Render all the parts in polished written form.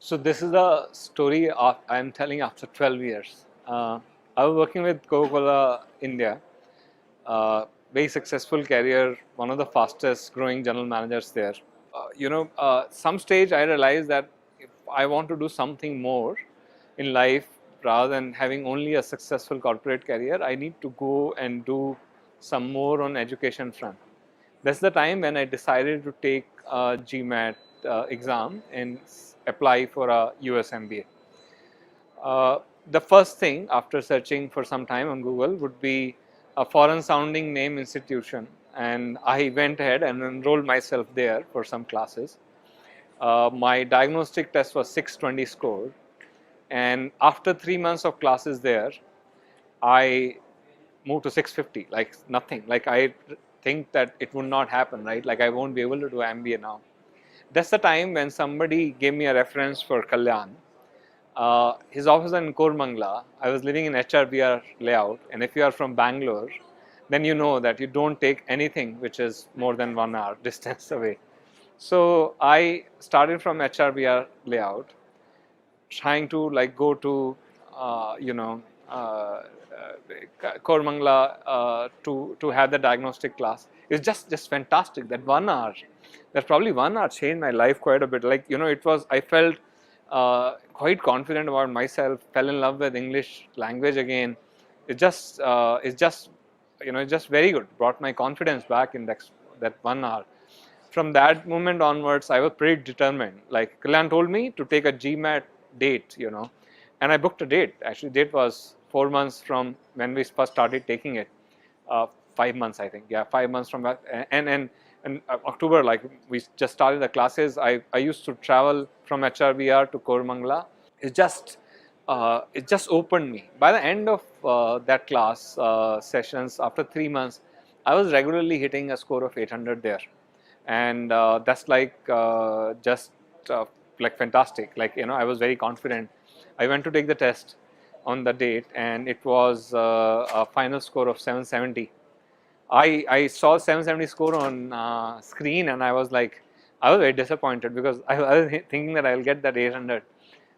So this is a story I'm telling after 12 years. I was working with Coca-Cola India, very successful career, one of the fastest growing general managers there. Some stage I realized that if I want to do something more in life rather than having only a successful corporate career, I need to go and do some more on education front. That's the time when I decided to take a GMAT exam and apply for a US MBA. The first thing after searching for some time on Google would be a foreign sounding name institution, and I went ahead and enrolled myself there for some classes. My diagnostic test was 620 score, and after 3 months of classes there, I moved to 650, like nothing. Like I think that it would not happen, right? Like I won't be able to do MBA now. That's the time when somebody gave me a reference for Kalyan. His office was in Kormangla. I was living in HRBR layout, and if you are from Bangalore, then you know that you don't take anything which is more than 1 hour distance away. So I started from HRBR layout, trying to like go to Kormangla to have the diagnostic class. It's just fantastic. That 1 hour, that probably 1 hour changed my life quite a bit. Like it was, I felt quite confident about myself. Fell in love with English language again. It's just very good. Brought my confidence back in that 1 hour. From that moment onwards, I was pretty determined. Like Kalyan told me to take a GMAT date, and I booked a date. Actually, date was 4 months from when we first started taking it. 5 months, I think. Yeah, 5 months from that. And October, like we just started the classes. I used to travel from HRBR to Kormangla. It just opened me. By the end of that class sessions, after 3 months, I was regularly hitting a score of 800 there, and that's like just like fantastic. Like I was very confident. I went to take the test on the date, and it was a final score of 770. I saw 770 score on screen, and I was very disappointed because I was thinking that I'll get that 800.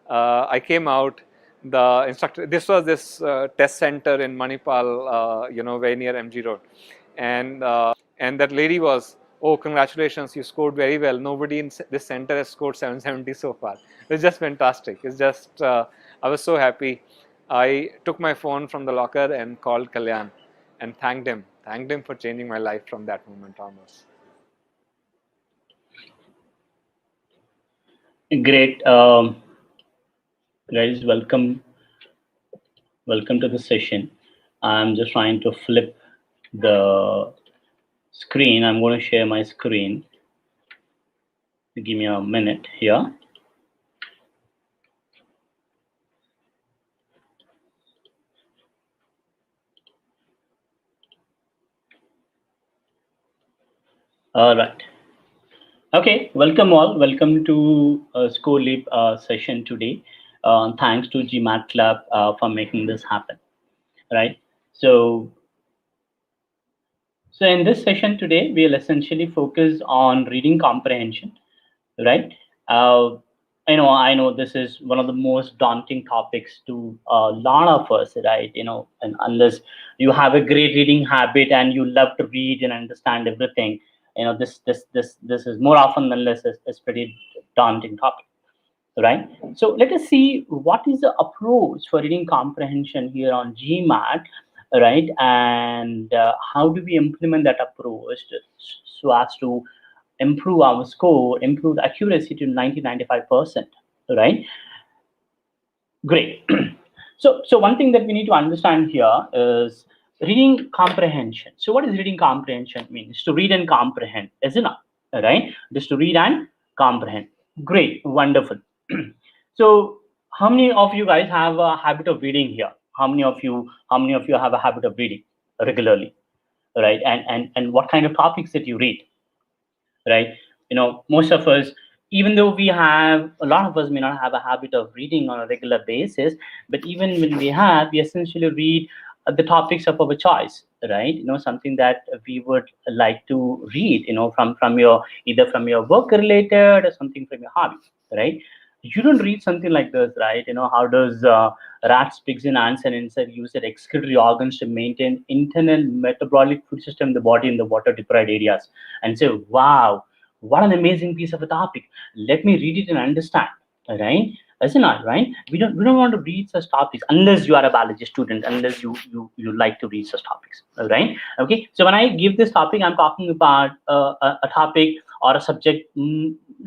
I came out. The instructor. This was this test center in Manipal, very near MG Road, and that lady was, "Oh, congratulations! You scored very well. Nobody in this center has scored 770 so far." It's just fantastic. It's just I was so happy. I took my phone from the locker and called Kalyan and thanked him. Thanked him for changing my life from that moment onwards. Great, guys. Welcome to the session. I'm just trying to flip the screen. I'm going to share my screen. Give me a minute here. All right. Okay, welcome all. Welcome to Scoreleap session today. Thanks to GMAT Lab for making this happen. Right. So in this session today, we'll essentially focus on reading comprehension. Right. I know this is one of the most daunting topics to a lot of us, right? And unless you have a great reading habit and you love to read and understand everything, this is more often than less is pretty daunting topic, right? So let us see what is the approach for reading comprehension here on GMAT, right? And how do we implement that approach so as to improve our score, improve the accuracy to 90-95%, right? Great. So one thing that we need to understand here is reading comprehension. So what does reading comprehension mean? It's to read and comprehend, isn't it? Right? Just to read and comprehend. Great, wonderful. So how many of you guys have a habit of reading here? How many of you have a habit of reading regularly? Right? And what kind of topics that you read? Right? Most of us, even though a lot of us may not have a habit of reading on a regular basis, but even when we essentially read the topics of our choice, right? Something that we would like to read, from your either from your work related or something from your hobby, right? You don't read something like this, right? How does rats, pigs, and ants and insects use their excretory organs to maintain internal metabolic food system in the body in the water deprived areas, and say, wow, what an amazing piece of a topic. Let me read it and understand, right? Is it not, right? We don't want to read such topics unless you are a biology student, unless you like to read such topics, right? Okay, so when I give this topic, I'm talking about a topic or a subject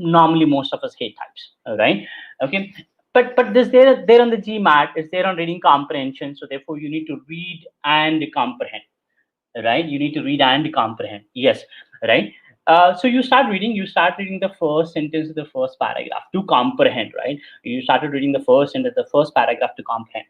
normally most of us hate types, right? Okay, but this there on the GMAT, it's there on reading comprehension, so therefore you need to read and comprehend, right? You need to read and comprehend. Yes, right. So you start reading the first sentence of the first paragraph to comprehend, right? You started reading the first sentence, the first paragraph to comprehend.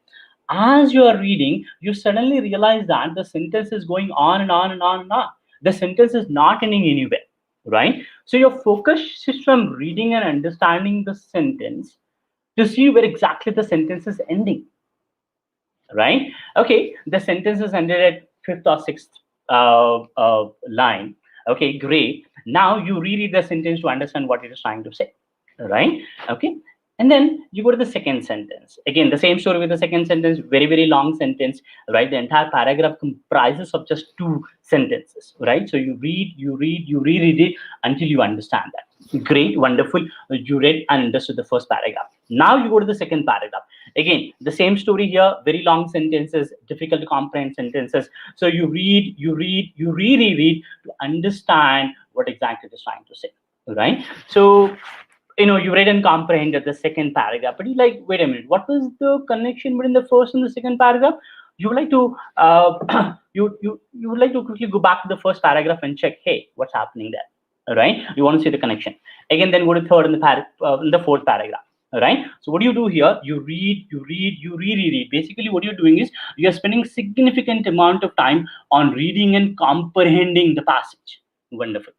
As you are reading, you suddenly realize that the sentence is going on and on and on and on. The sentence is not ending anywhere, right? So your focus is from reading and understanding the sentence to see where exactly the sentence is ending, right? Okay, the sentence is ended at fifth or sixth line. Okay, great. Now you reread the sentence to understand what it is trying to say, right? Okay, and then you go to the second sentence. Again, the same story with the second sentence, very, very long sentence, right? The entire paragraph comprises of just two sentences, right? So you reread it until you understand that. Great, wonderful. You read and understood the first paragraph. Now you go to the second paragraph. Again, the same story here, very long sentences, difficult to comprehend sentences. So you reread to understand what exactly it is trying to say, right? So you read and comprehended the second paragraph, but you like, wait a minute, what was the connection between the first and the second paragraph? You would like to you would like to quickly go back to the first paragraph and check, hey, what's happening there, right? You want to see the connection. Again, then go to third and in the fourth paragraph, right? So what do you do here? You read, you reread. Basically, what you're doing is you're spending significant amount of time on reading and comprehending the passage. Wonderful.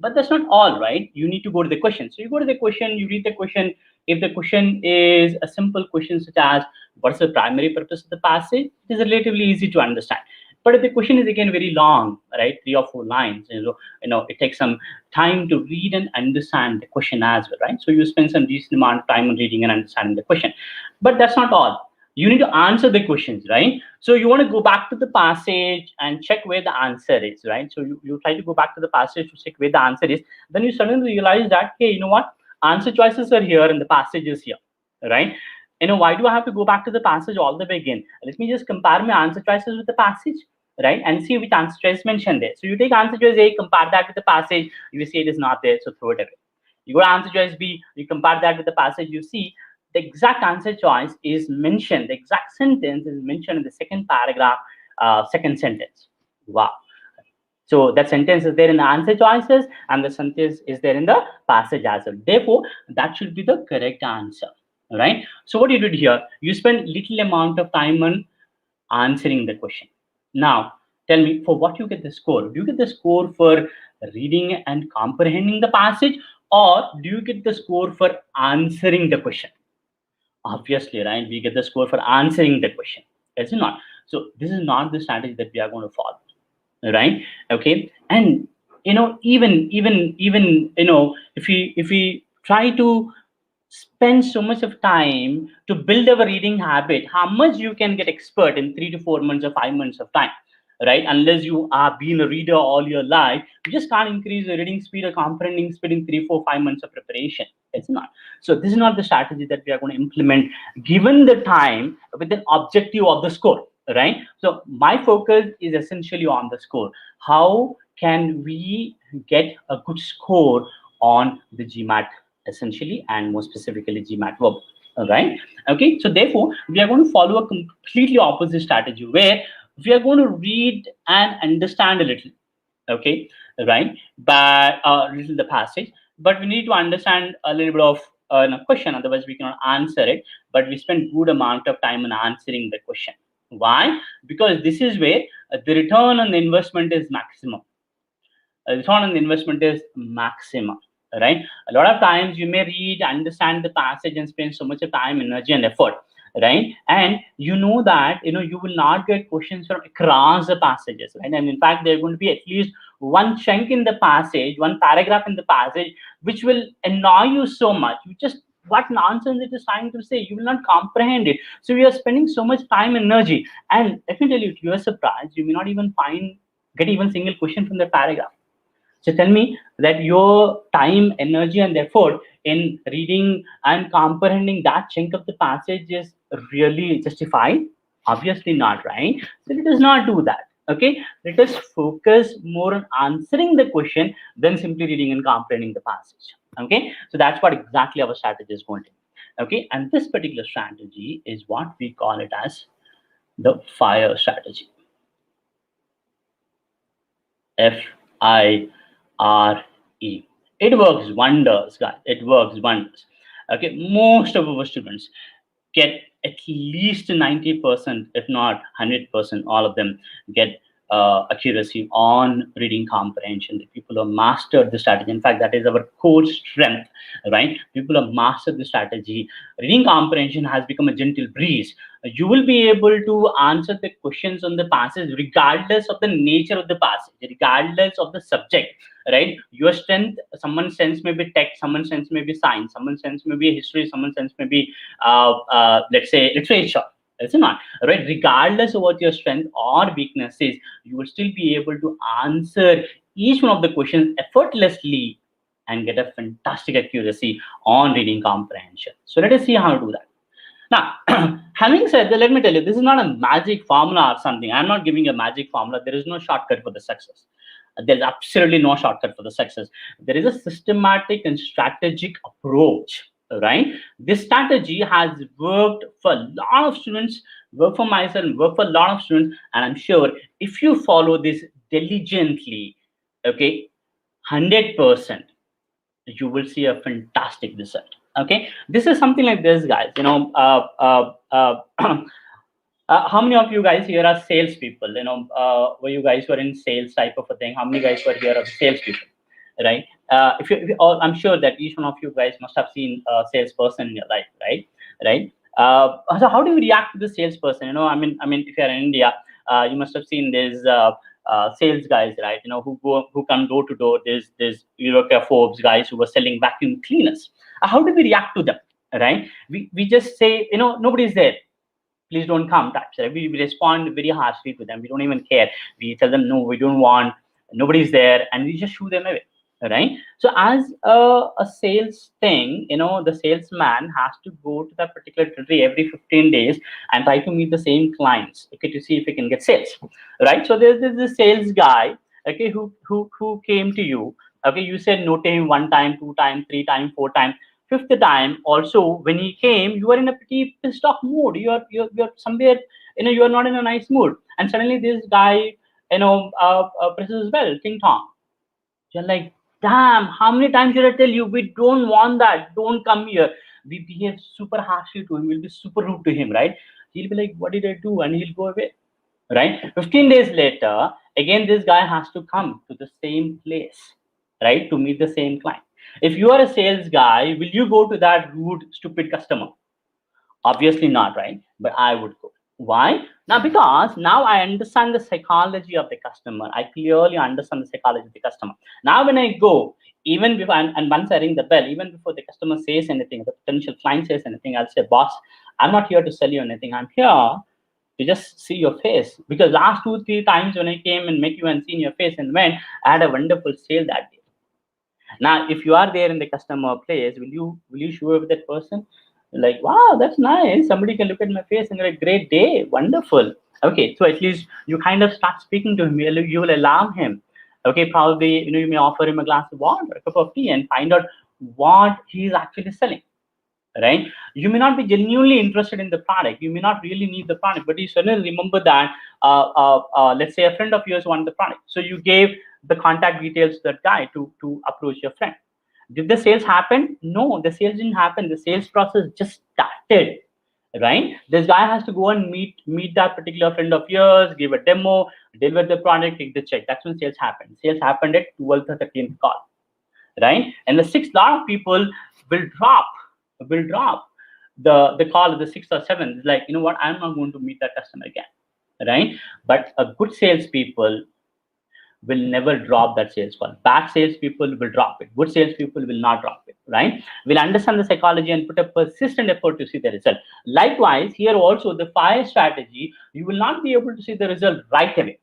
But that's not all, right? You need to go to the question. So you go to the question, you read the question. If the question is a simple question such as what's the primary purpose of the passage, it is relatively easy to understand. But if the question is again very long, right, 3 or 4 lines, it takes some time to read and understand the question as well, right? So you spend some decent amount of time on reading and understanding the question. But that's not all. You need to answer the questions, right? So you want to go back to the passage and check where the answer is, right? So you try to go back to the passage to check where the answer is. Then you suddenly realize that, hey, you know what? Answer choices are here and the passage is here, right? Why do I have to go back to the passage all the way again? Let me just compare my answer choices with the passage, right? And see which answer choice is mentioned there. So you take answer choice A, compare that with the passage, you see it is not there, so throw it away. You go to answer choice B, you compare that with the passage, you see the exact answer choice is mentioned, the exact sentence is mentioned in the second paragraph, second sentence. Wow. So that sentence is there in the answer choices and the sentence is there in the passage as well. Therefore, that should be the correct answer, right? So what you did here, you spend little amount of time on answering the question. Now, tell me, for what you get the score? Do you get the score for reading and comprehending the passage, or do you get the score for answering the question? Obviously, right? We get the score for answering the question. Is it not? So this is not the strategy that we are going to follow, right? Okay, and even if we try to spend so much of time to build our reading habit, how much you can get expert in 3 to 4 months or 5 months of time, right? Unless you are being a reader all your life, you just can't increase the reading speed or comprehending speed in 3, 4, 5 months of preparation. It's not. So this is not the strategy that we are going to implement given the time with an objective of the score, right? So my focus is essentially on the score. How can we get a good score on the GMAT essentially, and more specifically GMAT verb, right? Okay, so therefore we are going to follow a completely opposite strategy where we are going to read and understand a little, okay, right, but little the passage, but we need to understand a little bit of a question, otherwise we cannot answer it. But we spend good amount of time on answering the question. Why? Because this is where the return on the investment is maximum. Return on the investment is maximum, right? A lot of times you may read, understand the passage and spend so much of time, energy and effort, right? And you know that you will not get questions from across the passages, right? And in fact, there are going to be at least one chunk in the passage, one paragraph in the passage, which will annoy you so much, you just what nonsense it is trying to say. You will not comprehend it. So we are spending so much time and energy. And let me tell you, to your surprise, you may not even get even single question from the paragraph. So tell me that your time, energy, and effort in reading and comprehending that chunk of the passage is really justified? Obviously not, right? So let us not do that. Okay, let us focus more on answering the question than simply reading and comprehending the passage. Okay, so that's what exactly our strategy is going to be. Okay, and this particular strategy is what we call it as the FIRE strategy. FIRE. It works wonders, guys. It works wonders. Okay, most of our students get at least 90%, if not 100%, all of them get accuracy on reading comprehension. The people who mastered the strategy. In fact, that is our core strength, right? People have mastered the strategy. Reading comprehension has become a gentle breeze. You will be able to answer the questions on the passage regardless of the nature of the passage, regardless of the subject, right? Your strength, someone's sense may be text, someone's sense may be science, someone's sense may be history, someone's sense may be let's say literature. Is it not, right? Regardless of what your strength or weakness is, you will still be able to answer each one of the questions effortlessly and get a fantastic accuracy on reading comprehension. So let us see how to do that. Now, having said that, let me tell you, this is not a magic formula or something. I'm not giving a magic formula. There is no shortcut for the success. There's absolutely no shortcut for the success. There is a systematic and strategic approach, right? This strategy has worked for a lot of students, worked for myself, worked for a lot of students, and I'm sure if you follow this diligently, okay, 100%, you will see a fantastic result. Okay, this is something like this, guys. How many of you guys here are salespeople? Where you guys were in sales type of a thing? How many guys were here are salespeople, right? I'm sure that each one of you guys must have seen a salesperson in your life, right? Right. So how do you react to the salesperson? If you're in India, you must have seen this. Sales guys, right? Who come door to door. There's Eureka Forbes guys who were selling vacuum cleaners. How do we react to them, right? We just say, nobody's there, please don't come types, right? We respond very harshly to them. We don't even care. We tell them, no, we don't want, nobody's there, and we just shoo them away, right? So as a sales thing, the salesman has to go to that particular territory every 15 days and try to meet the same clients, okay, to see if he can get sales, right? So there's this sales guy, okay, who came to you, okay, you said no to him 1 time, 2 time, 3 time, 4 time, 5th time also when he came, you are in a pretty pissed off mood. You're somewhere, you are not in a nice mood, and suddenly this guy, presses bell, ting tong. You're like, damn, how many times should I tell you, we don't want that, don't come here. We behave super harshly to him, we'll be super rude to him, right? He'll be like, what did I do? And he'll go away, right? 15 days later, again this guy has to come to the same place, right, to meet the same client. If you are a sales guy, will you go to that rude, stupid customer? Obviously not, right? But I would go. Why? Now, because now I understand the psychology of the customer. I clearly understand the psychology of the customer. Now, when I go, even before, and once I ring the bell, even before the customer says anything, the potential client says anything, I'll say, boss, I'm not here to sell you anything. I'm here to just see your face. Because last 2-3 times when I came and met you and seen your face and went, I had a wonderful sale that day. Now, if you are there in the customer place, will you show up with that person? Like, wow, that's nice. Somebody can look at my face and like, great day, wonderful. Okay, so at least you kind of start speaking to him. You will alarm him. Okay, probably you may offer him a glass of water, a cup of tea, and find out what he is actually selling. Right? You may not be genuinely interested in the product. You may not really need the product, but you suddenly remember that, let's say a friend of yours wanted the product. So you gave the contact details to that guy to approach your friend. Did the sales happen? No, the sales didn't happen. The sales process just started, right? This guy has to go and meet that particular friend of yours, give a demo, deliver the product, take the check. That's when sales happened. Sales happened at 12th or 13th call, right? And the 6th, lot of people will drop the call at the 6th or 7th. It's like, you know what, I'm not going to meet that customer again, right? But a good salespeople will never drop that sales call. Bad salespeople will drop it. Good salespeople will not drop it, right? Will understand the psychology and put a persistent effort to see the result. Likewise, here also the fire strategy, you will not be able to see the result right away.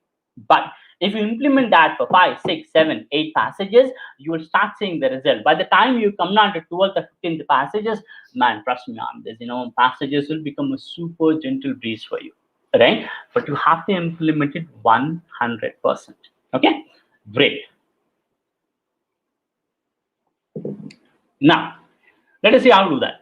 But if you implement that for 5, 6, 7, 8 passages, you will start seeing the result. By the time you come down to 12th or 15th passages, man, trust me on this, passages will become a super gentle breeze for you, right? But you have to implement it 100%. Okay, great. Now, let us see how to do that.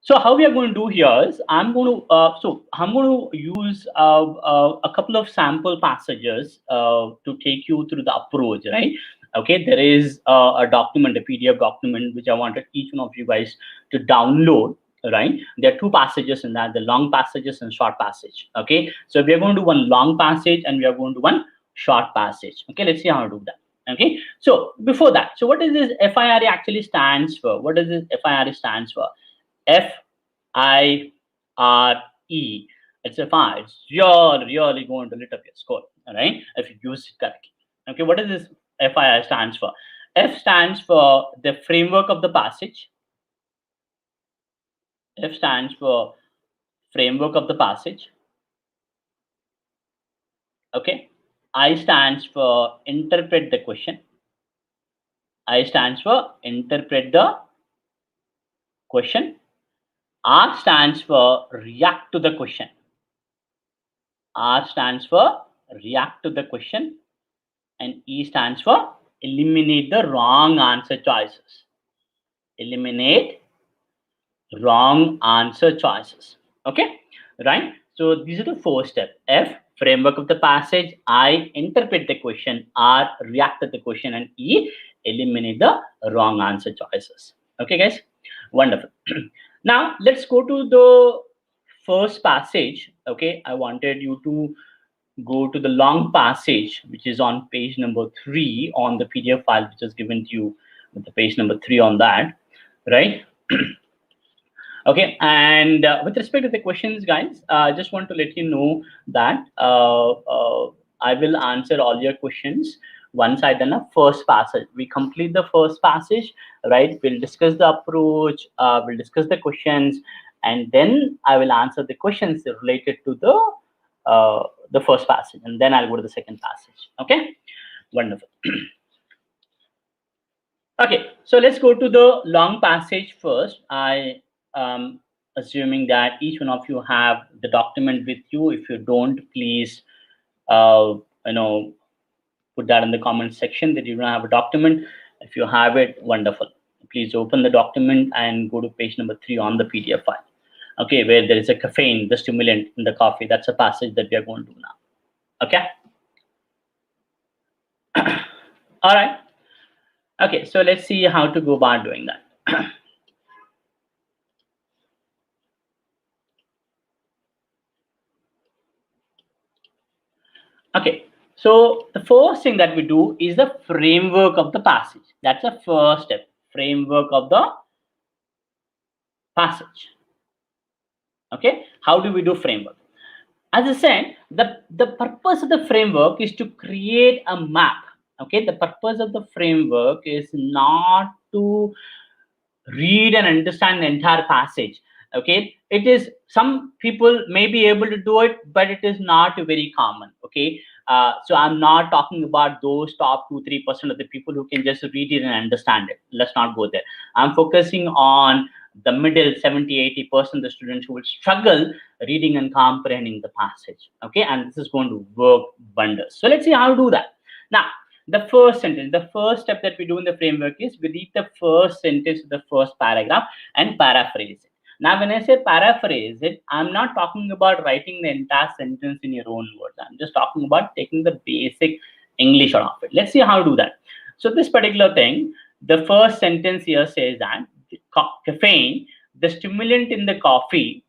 So how we are going to do here is I'm going to use a couple of sample passages to take you through the approach, right? Okay, there is a document, a PDF document, which I wanted each one of you guys to download, right? There are two passages in that, the long passages and short passage. Okay, so we are going to do one long passage and we are going to do one short passage. Okay, let's see how to do that. Okay, so before that, so what is this FIRE actually stands for? What does this FIRE stands for? FIRE. It's a fire. It's really going to lit up your score, all right? If you use it correctly. Okay, what does this FIRE stands for? F stands for the framework of the passage. F stands for framework of the passage. Okay. I stands for interpret the question. I stands for interpret the question. R stands for react to the question. R stands for react to the question. And E stands for eliminate the wrong answer choices. Eliminate wrong answer choices. Okay, right? So these are the four steps. F, framework of the passage. I, interpret the question. R, react to the question. And E, eliminate the wrong answer choices. Okay, guys? Wonderful. Now, let's go to the first passage. Okay, I wanted you to go to the long passage, which is on page number 3 on the PDF file, which is given to you with the page number 3 on that, right? Okay, and with respect to the questions, guys, I just want to let you know that I will answer all your questions once I done a first passage. We complete the first passage, right? We'll discuss the approach, we'll discuss the questions, and then I will answer the questions related to the first passage, and then I'll go to the second passage. Okay, wonderful. Okay, so let's go to the long passage first. I assuming that each one of you have the document with you. If you don't, please put that in the comment section that you don't have a document. If you have it, wonderful. Please open the document and go to page number 3 on the PDF file. Okay, where there is a caffeine, the stimulant in the coffee. That's a passage that we are going to do now. Okay. All right. Okay, so let's see how to go about doing that. Okay, so the first thing that we do is the framework of the passage. That's the first step, framework of the passage. Okay, how do we do framework? As I said, the purpose of the framework is to create a map. Okay, the purpose of the framework is not to read and understand the entire passage. Okay, it is, some people may be able to do it, but it is not very common. Okay, so I'm not talking about those top 2-3% of the people who can just read it and understand it. Let's not go there. I'm focusing on the middle 70-80% of the students who will struggle reading and comprehending the passage. Okay, and this is going to work wonders. So let's see how to do that. Now, the first sentence, the first step that we do in the framework is we read the first sentence of the first paragraph and paraphrase it. Now, when I say paraphrase it, I'm not talking about writing the entire sentence in your own words. I'm just talking about taking the basic English out of it. Let's see how to do that. So this particular thing, the first sentence here says that caffeine, the stimulant in the coffee,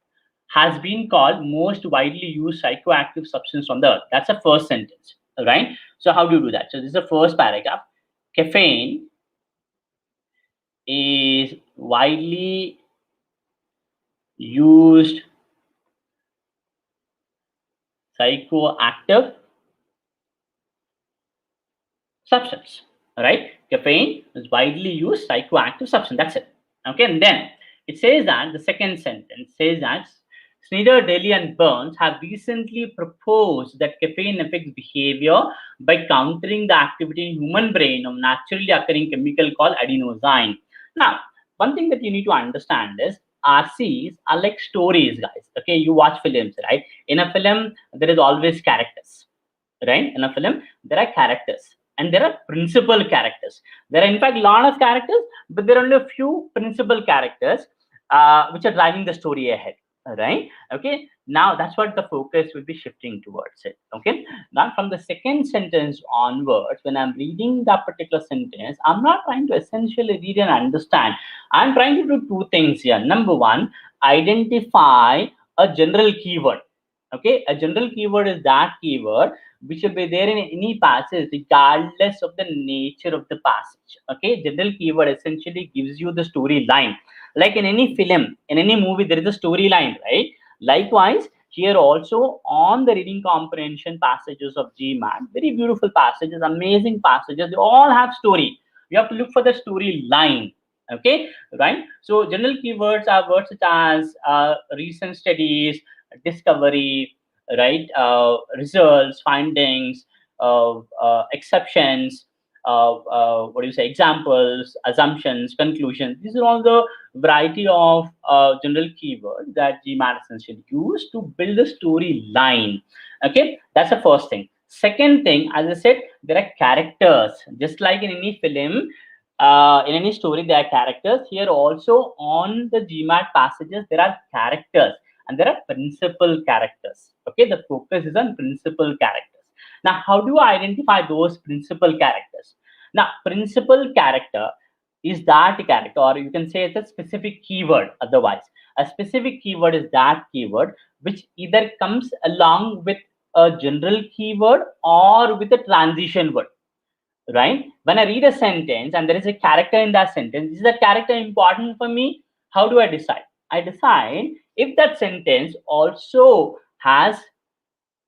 has been called most widely used psychoactive substance on the earth. That's the first sentence, right? So how do you do that? So this is the first paragraph. Caffeine is widely used psychoactive substance, right? Caffeine is widely used psychoactive substance. That's it. Okay, and then it says that the second sentence says that Snyder, Daly, and Burns have recently proposed that caffeine affects behavior by countering the activity in human brain of naturally occurring chemical called adenosine. Now, one thing that you need to understand is RCs are like stories, guys. Okay, you watch films, right? In a film, there is always characters, right? In a film, there are characters and there are principal characters. There are, in fact, a lot of characters, but there are only a few principal characters which are driving the story ahead, right? Okay, now that's what the focus will be shifting towards it. Okay, now from the second sentence onwards, when I'm reading that particular sentence, I'm not trying to essentially read and understand. I'm trying to do two things here. Number one, identify a general keyword. Okay, a general keyword is that keyword which will be there in any passage regardless of the nature of the passage. Okay, general keyword essentially gives you the storyline. Like in any film, in any movie, there is a storyline, right? Likewise, here also on the reading comprehension passages of GMAT, very beautiful passages, amazing passages, they all have story. You have to look for the storyline. Okay, right? So general keywords are words such as recent studies, discovery, right? Results, findings, exceptions, what do you say, examples, assumptions, conclusions. These are all the variety of general keywords that GMAT essentially use to build a storyline. Okay, that's the first thing. Second thing, as I said, there are characters. Just like in any film, in any story, there are characters. Here also on the GMAT passages, there are characters and there are principal characters. Okay, the focus is on principal characters. Now, how do I identify those principal characters? Now, principal character is that character, or you can say it's a specific keyword. Otherwise, a specific keyword is that keyword which either comes along with a general keyword or with a transition word, right? When I read a sentence and there is a character in that sentence, is that character important for me? How do I decide? I decide if that sentence also has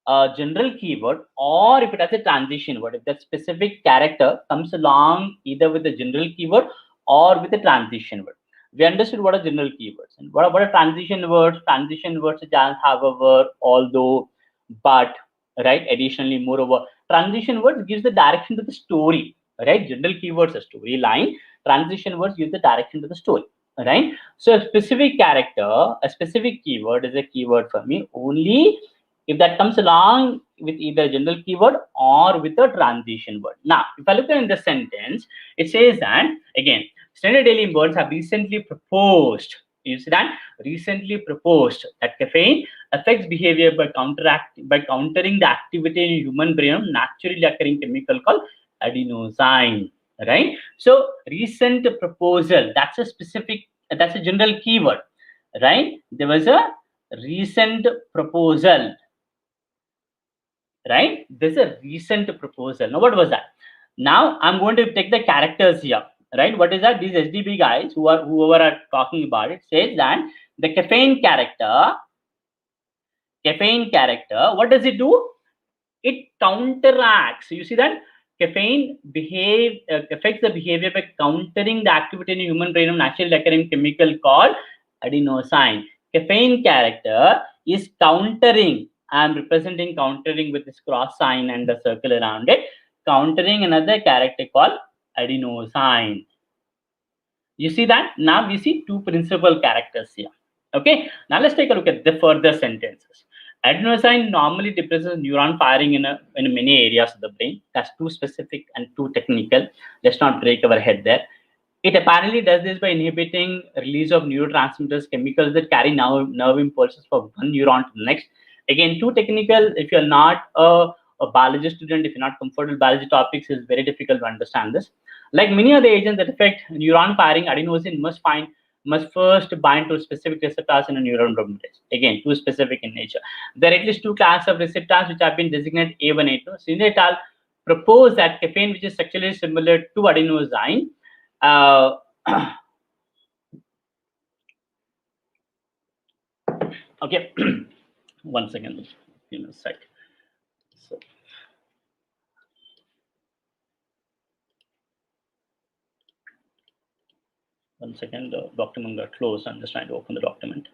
a general keyword or if it has a transition word. If that specific character comes along either with a general keyword or with a transition word. We understood what are general keywords and what are transition words. Transition words such as however, although, but, right? Additionally, moreover. Transition words gives the direction to the story, right? General keywords are storyline. Transition words give the direction to the story, right? So a specific character, a specific keyword is a keyword for me only if that comes along with either general keyword or with a transition word. Now, if I look at in the sentence, it says that again, Standard Daily Birds have recently proposed. You see that recently proposed that caffeine affects behavior by countering the activity in human brain of naturally occurring chemical called adenosine. Right. So recent proposal. That's a specific. That's a general keyword. Right. There was a recent proposal, right? There's a recent proposal. Now, what was that? Now, I'm going to take the characters here, right? What is that? These SDB guys whoever are talking about it says that the caffeine character, what does it do? It counteracts. You see that caffeine affects the behavior by countering the activity in the human brain of naturally occurring chemical called adenosine. Caffeine character is countering. I'm representing countering with this cross sign and the circle around it. Countering another character called adenosine. You see that? Now we see two principal characters here. Okay. Now let's take a look at the further sentences. Adenosine normally depresses neuron firing in many areas of the brain. That's too specific and too technical. Let's not break our head there. It apparently does this by inhibiting release of neurotransmitters, chemicals that carry nerve impulses from one neuron to the next. Again, too technical. If you're not a biology student, if you're not comfortable with biology topics, it's very difficult to understand this. Like many other agents that affect neuron firing, adenosine must first bind to specific receptors in a neuron terminus. Again, too specific in nature. There are at least two classes of receptors which have been designated A1, A2. Sine et al. Propose that caffeine, which is structurally similar to adenosine, okay, one second, give me a sec. So, one second, the document got closed. I'm just trying to open the document.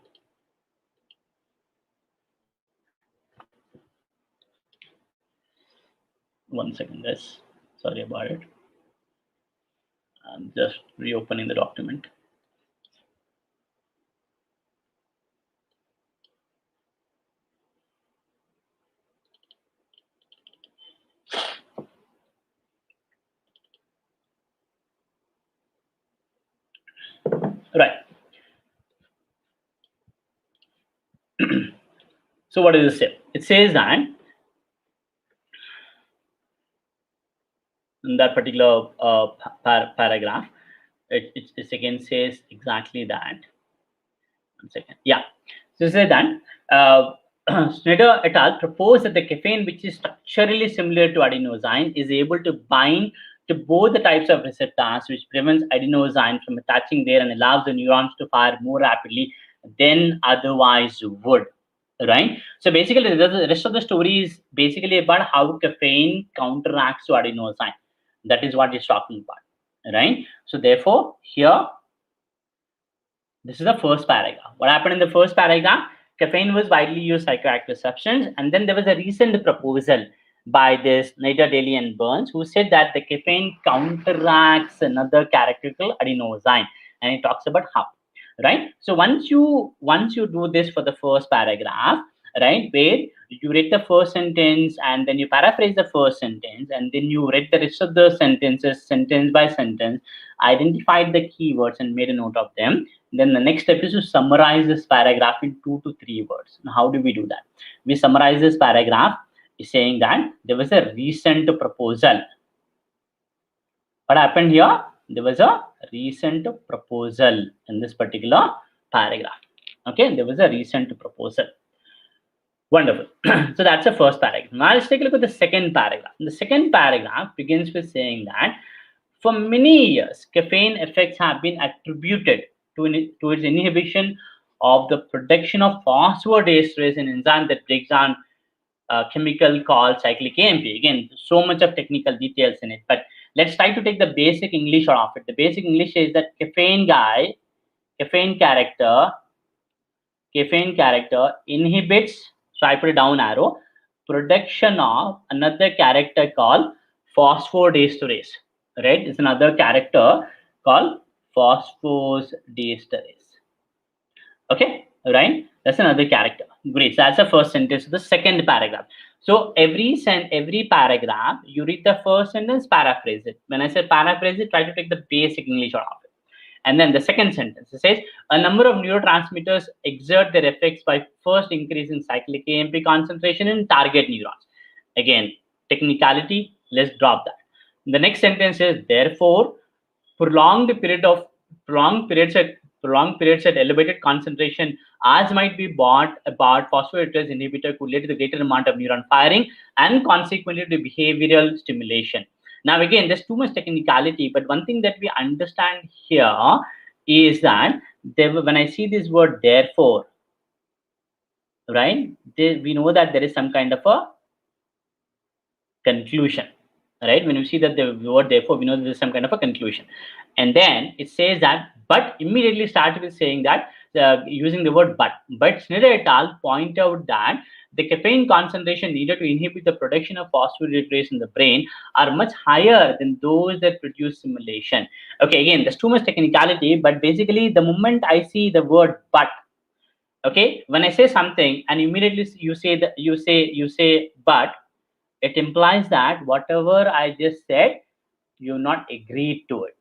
One second, guys. Sorry about it. I'm just reopening the document. Right. So what does it say? It says that in that particular paragraph, it again says exactly that. One second. Yeah. So it says that Snyder et al. Proposed that the caffeine, which is structurally similar to adenosine, is able to bind to both the types of receptors, which prevents adenosine from attaching there and allows the neurons to fire more rapidly than otherwise would. Right. So basically, the rest of the story is basically about how caffeine counteracts to adenosine. That is what it's talking about. Right. So therefore, here, this is the first paragraph. What happened in the first paragraph? Caffeine was widely used psychoactive substance, and then there was a recent proposal by this Nader, Daly, and Burns, who said that the caffeine counteracts another character called adenosine, and it talks about how. Right. So once you do this for the first paragraph, right, where you read the first sentence and then you paraphrase the first sentence and then you read the rest of the sentences sentence by sentence, identified the keywords and made a note of them. Then the next step is to summarize this paragraph in 2 to 3 words. Now, how do we do that? We summarize this paragraph saying that there was a recent proposal. What happened here? There was a recent proposal in this particular paragraph. Okay, there was a recent proposal. Wonderful. So that's the first paragraph. Now let's take a look at the second paragraph. The second paragraph begins with saying that for many years, caffeine effects have been attributed to its inhibition of the production of phosphodiesterase, an enzyme that breaks down a chemical called cyclic AMP. Again, so much of technical details in it, but let's try to take the basic English out of it. The basic English is that caffeine character inhibits, so I put a down arrow, production of another character called phosphodiesterase. Right? It's another character called phosphodiesterase. Okay, right? That's another character. Great. So that's the first sentence of the second paragraph. So every paragraph, you read the first sentence, paraphrase it. When I say paraphrase it, try to take the basic English out of it. And then the second sentence, it says, a number of neurotransmitters exert their effects by first increasing cyclic AMP concentration in target neurons. Again, technicality, let's drop that. The next sentence is, therefore, prolonged periods at elevated concentration, as might be brought about phosphodiesterase inhibitor, could lead to the greater amount of neuron firing and consequently to behavioral stimulation. Now, again, there's too much technicality, but one thing that we understand here is that when I see this word therefore, right, we know that there is some kind of a conclusion, right? When you see that the word therefore, we know there is some kind of a conclusion. And then it says that, but immediately started with saying that, using the word but Snyder et al. Point out that the caffeine concentration needed to inhibit the production of phosphodiesterase in the brain are much higher than those that produce stimulation. Okay, again, there's too much technicality, but basically the moment I see the word but, okay, when I say something and immediately you say but, it implies that whatever I just said, you not agreed to it.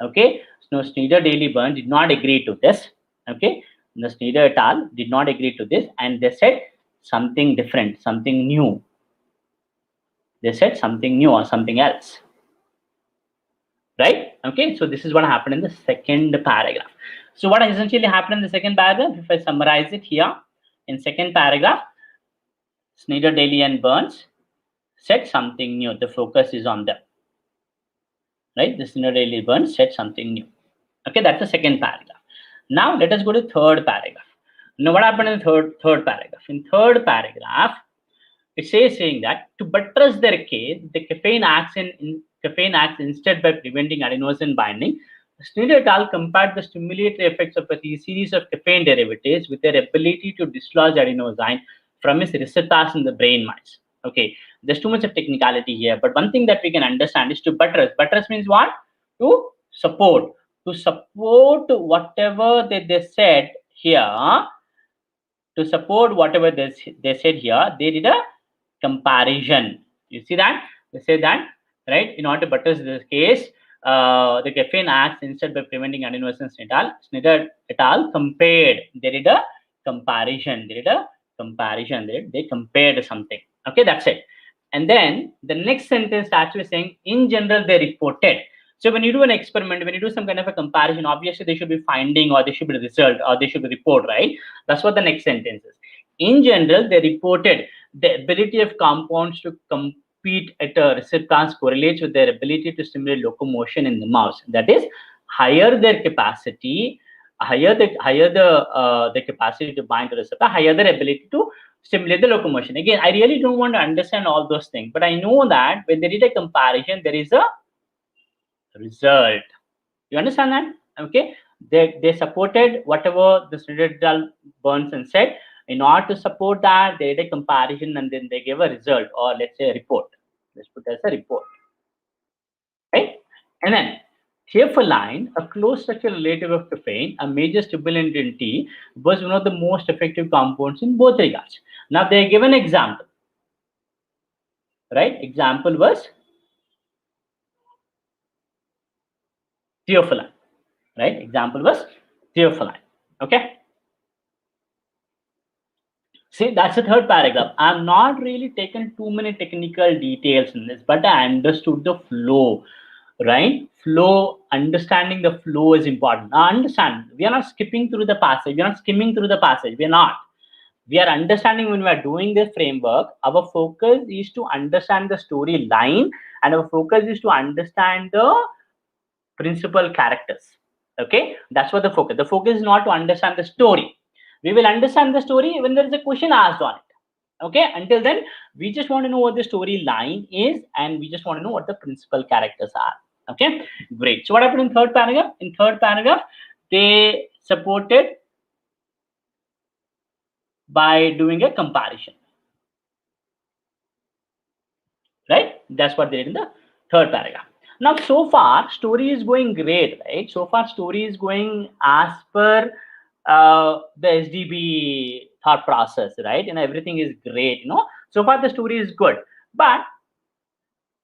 Okay, so Snyder, Daly, Burns did not agree to this. Okay, the Snyder et al. Did not agree to this, and they said something different, something new. They said something new or something else. Right? Okay, so this is what happened in the second paragraph. So what essentially happened in the second paragraph, if I summarize it here, in second paragraph, Snyder, Daly, and Burns said something new. The focus is on them. Right? The Snyder, Daly, Burns said something new. Okay, that's the second paragraph. Now let us go to third paragraph. Now what happened in third paragraph? In third paragraph, it says saying that to buttress their case, the caffeine acts instead by preventing adenosine binding. Sneed et al. Compared the stimulatory effects of a series of caffeine derivatives with their ability to dislodge adenosine from its receptors in the brain mice. Okay, there's too much of technicality here, but one thing that we can understand is to buttress. Buttress means what? To support. To support whatever they said here, to support whatever they said here, they did a comparison. You see that? They say that, right? In order to buttress this case, the caffeine acts instead by preventing adenosine. Sneed et al. Compared. They did a comparison. They compared something. Okay, that's it. And then the next sentence starts with saying, in general, they reported. So when you do an experiment, when you do some kind of a comparison, obviously there should be finding, or there should be result, or there should be report, right? That's what the next sentence is. In general, they reported the ability of compounds to compete at a receptors correlates with their ability to stimulate locomotion in the mouse. That is, higher their capacity, higher the capacity to bind to the receptor, higher their ability to stimulate the locomotion. Again, I really don't want to understand all those things, but I know that when they did a comparison, there is a result. You understand that? Okay, they supported whatever the Sneed et al. Burns and said. In order to support that, they did a comparison and then they gave a result, or let's say a report. Let's put as a report, right? And then theophylline, a close structural relative of caffeine, a major stimulant in tea, was one of the most effective compounds in both regards. Now they give an example, right? Example was theophylline, right? Example was theophylline. Okay. See, that's the third paragraph. I'm not really taken too many technical details in this, but I understood the flow, right? Flow, understanding the flow is important. Now, understand, we are not skipping through the passage. We are not skimming through the passage. We are not. We are understanding when we are doing this framework. Our focus is to understand the storyline, and our focus is to understand the principal characters. Okay, that's what the focus. The focus is not to understand the story. We will understand the story when there is a question asked on it. Okay, until then, we just want to know what the storyline is, and we just want to know what the principal characters are. Okay, great. So what happened in third paragraph? In third paragraph, they supported by doing a comparison. Right? That's what they did in the third paragraph. Now, so far, story is going great, right? So far, story is going as per the SDB thought process, right? And everything is great, you know. So far, the story is good. But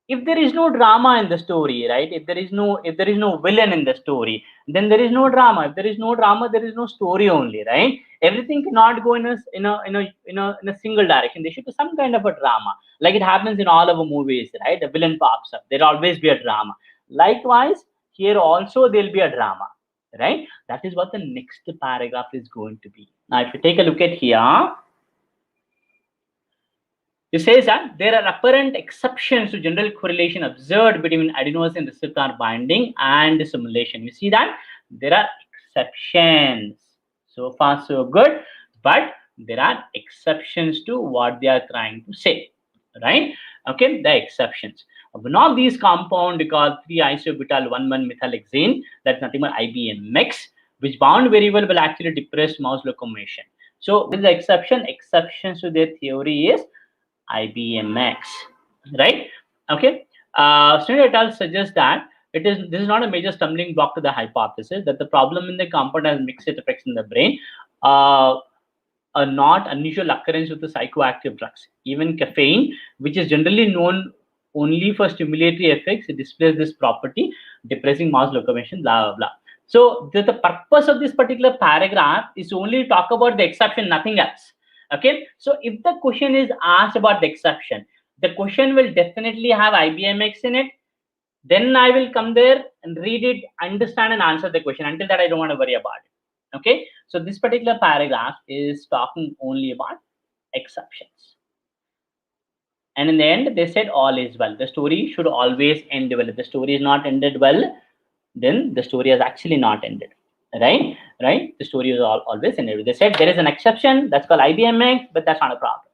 if there is no drama in the story, right? If there is no villain in the story, then there is no drama. If there is no drama, there is no story only, right? Everything cannot go in a single direction. There should be some kind of a drama, like it happens in all of our movies, right? The villain pops up. There'll always be a drama. Likewise, here also there'll be a drama, right? That is what the next paragraph is going to be. Now, if you take a look at here, it says that there are apparent exceptions to general correlation observed between adenosine receptor binding and simulation. You see that there are exceptions. So far, so good, but there are exceptions to what they are trying to say, right? Okay, the exceptions. One of these compound called 3-isobutyl 1,1-methylhexane, that's nothing but IBMX, which bound very well will actually depress mouse locomotion. So, with the exception, exceptions to their theory is IBMX, right? Okay. Sneed et al. Suggests that this is not a major stumbling block to the hypothesis that the problem in the compound has mixed effects in the brain, a not unusual occurrence with the psychoactive drugs. Even caffeine, which is generally known only for stimulatory effects, it displays this property, depressing mouse locomotion, blah, blah, blah. So the purpose of this particular paragraph is only to talk about the exception, nothing else. Okay, so if the question is asked about the exception, the question will definitely have IBMX in it. Then I will come there and read it, understand and answer the question. Until that, I don't want to worry about it. Okay, so this particular paragraph is talking only about exceptions. And in the end, they said all is well. The story should always end well. If the story is not ended well, then the story has actually not ended. Right? The story is always ended. They said there is an exception that's called IBMX, but that's not a problem.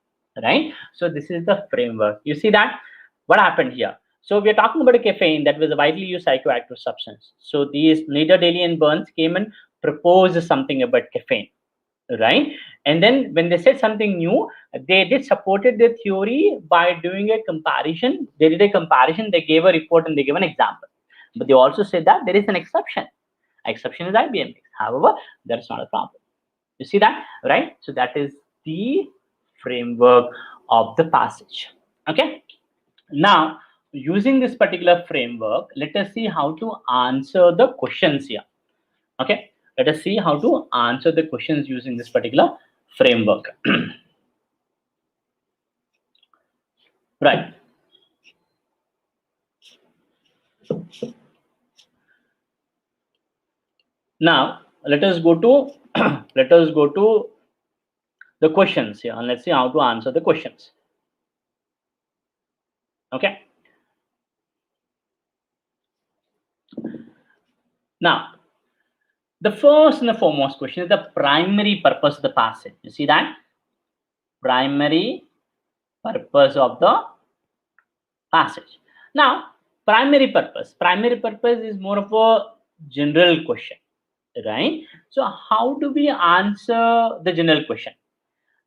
right? So this is the framework. You see that what happened here. So we are talking about a caffeine that was a widely used psychoactive substance. So these Nader, Daly and Burns came and proposed something about caffeine, right? And then when they said something new, they did supported their theory by doing a comparison. They did a comparison, they gave a report and they gave an example. But they also said that there is an exception. Exception is IBM. However, that's not a problem. You see that, right? So that is the framework of the passage. Okay. Now, using this particular framework, let us see how to answer the questions here. Okay. Let us see how to answer the questions using this particular framework. Right. Now, let us go to let us go to the questions here, and let's see how to answer the questions. Okay. Now, the first and the foremost question is the primary purpose of the passage. You see that? Primary purpose of the passage. Now, primary purpose. Primary purpose is more of a general question, right? So, how do we answer the general question?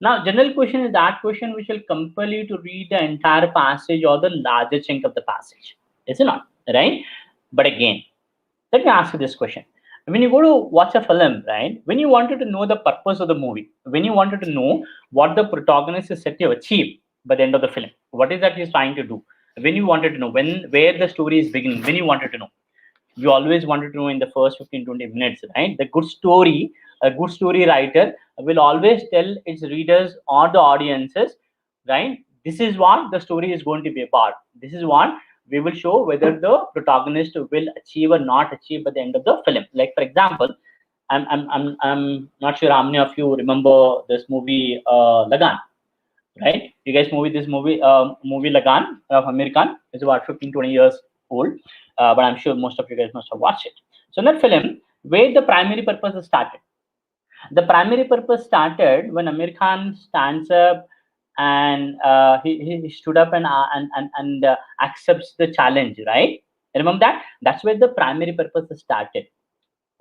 Now, general question is that question which will compel you to read the entire passage or the larger chunk of the passage. Is it not? Right? But again, let me ask you this question. When you go to watch a film, right? When you wanted to know the purpose of the movie, when you wanted to know what the protagonist is set to achieve by the end of the film, what is that he's trying to do? When you wanted to know, where the story is beginning, when you wanted to know, you always wanted to know in the first 15-20 minutes, right? The good story, a good story writer will always tell its readers or the audiences, right? This is what the story is going to be about. This is what we will show whether the protagonist will achieve or not achieve by the end of the film. Like for example, I'm not sure how many of you remember this movie Lagan, right? You guys this movie Lagan of Amir Khan is about 15-20 years old, but I'm sure most of you guys must have watched it. So in that film, where the primary purpose started, the primary purpose started when Amir Khan stands up and he stood up and accepts the challenge, right? Remember that? That's where the primary purpose started.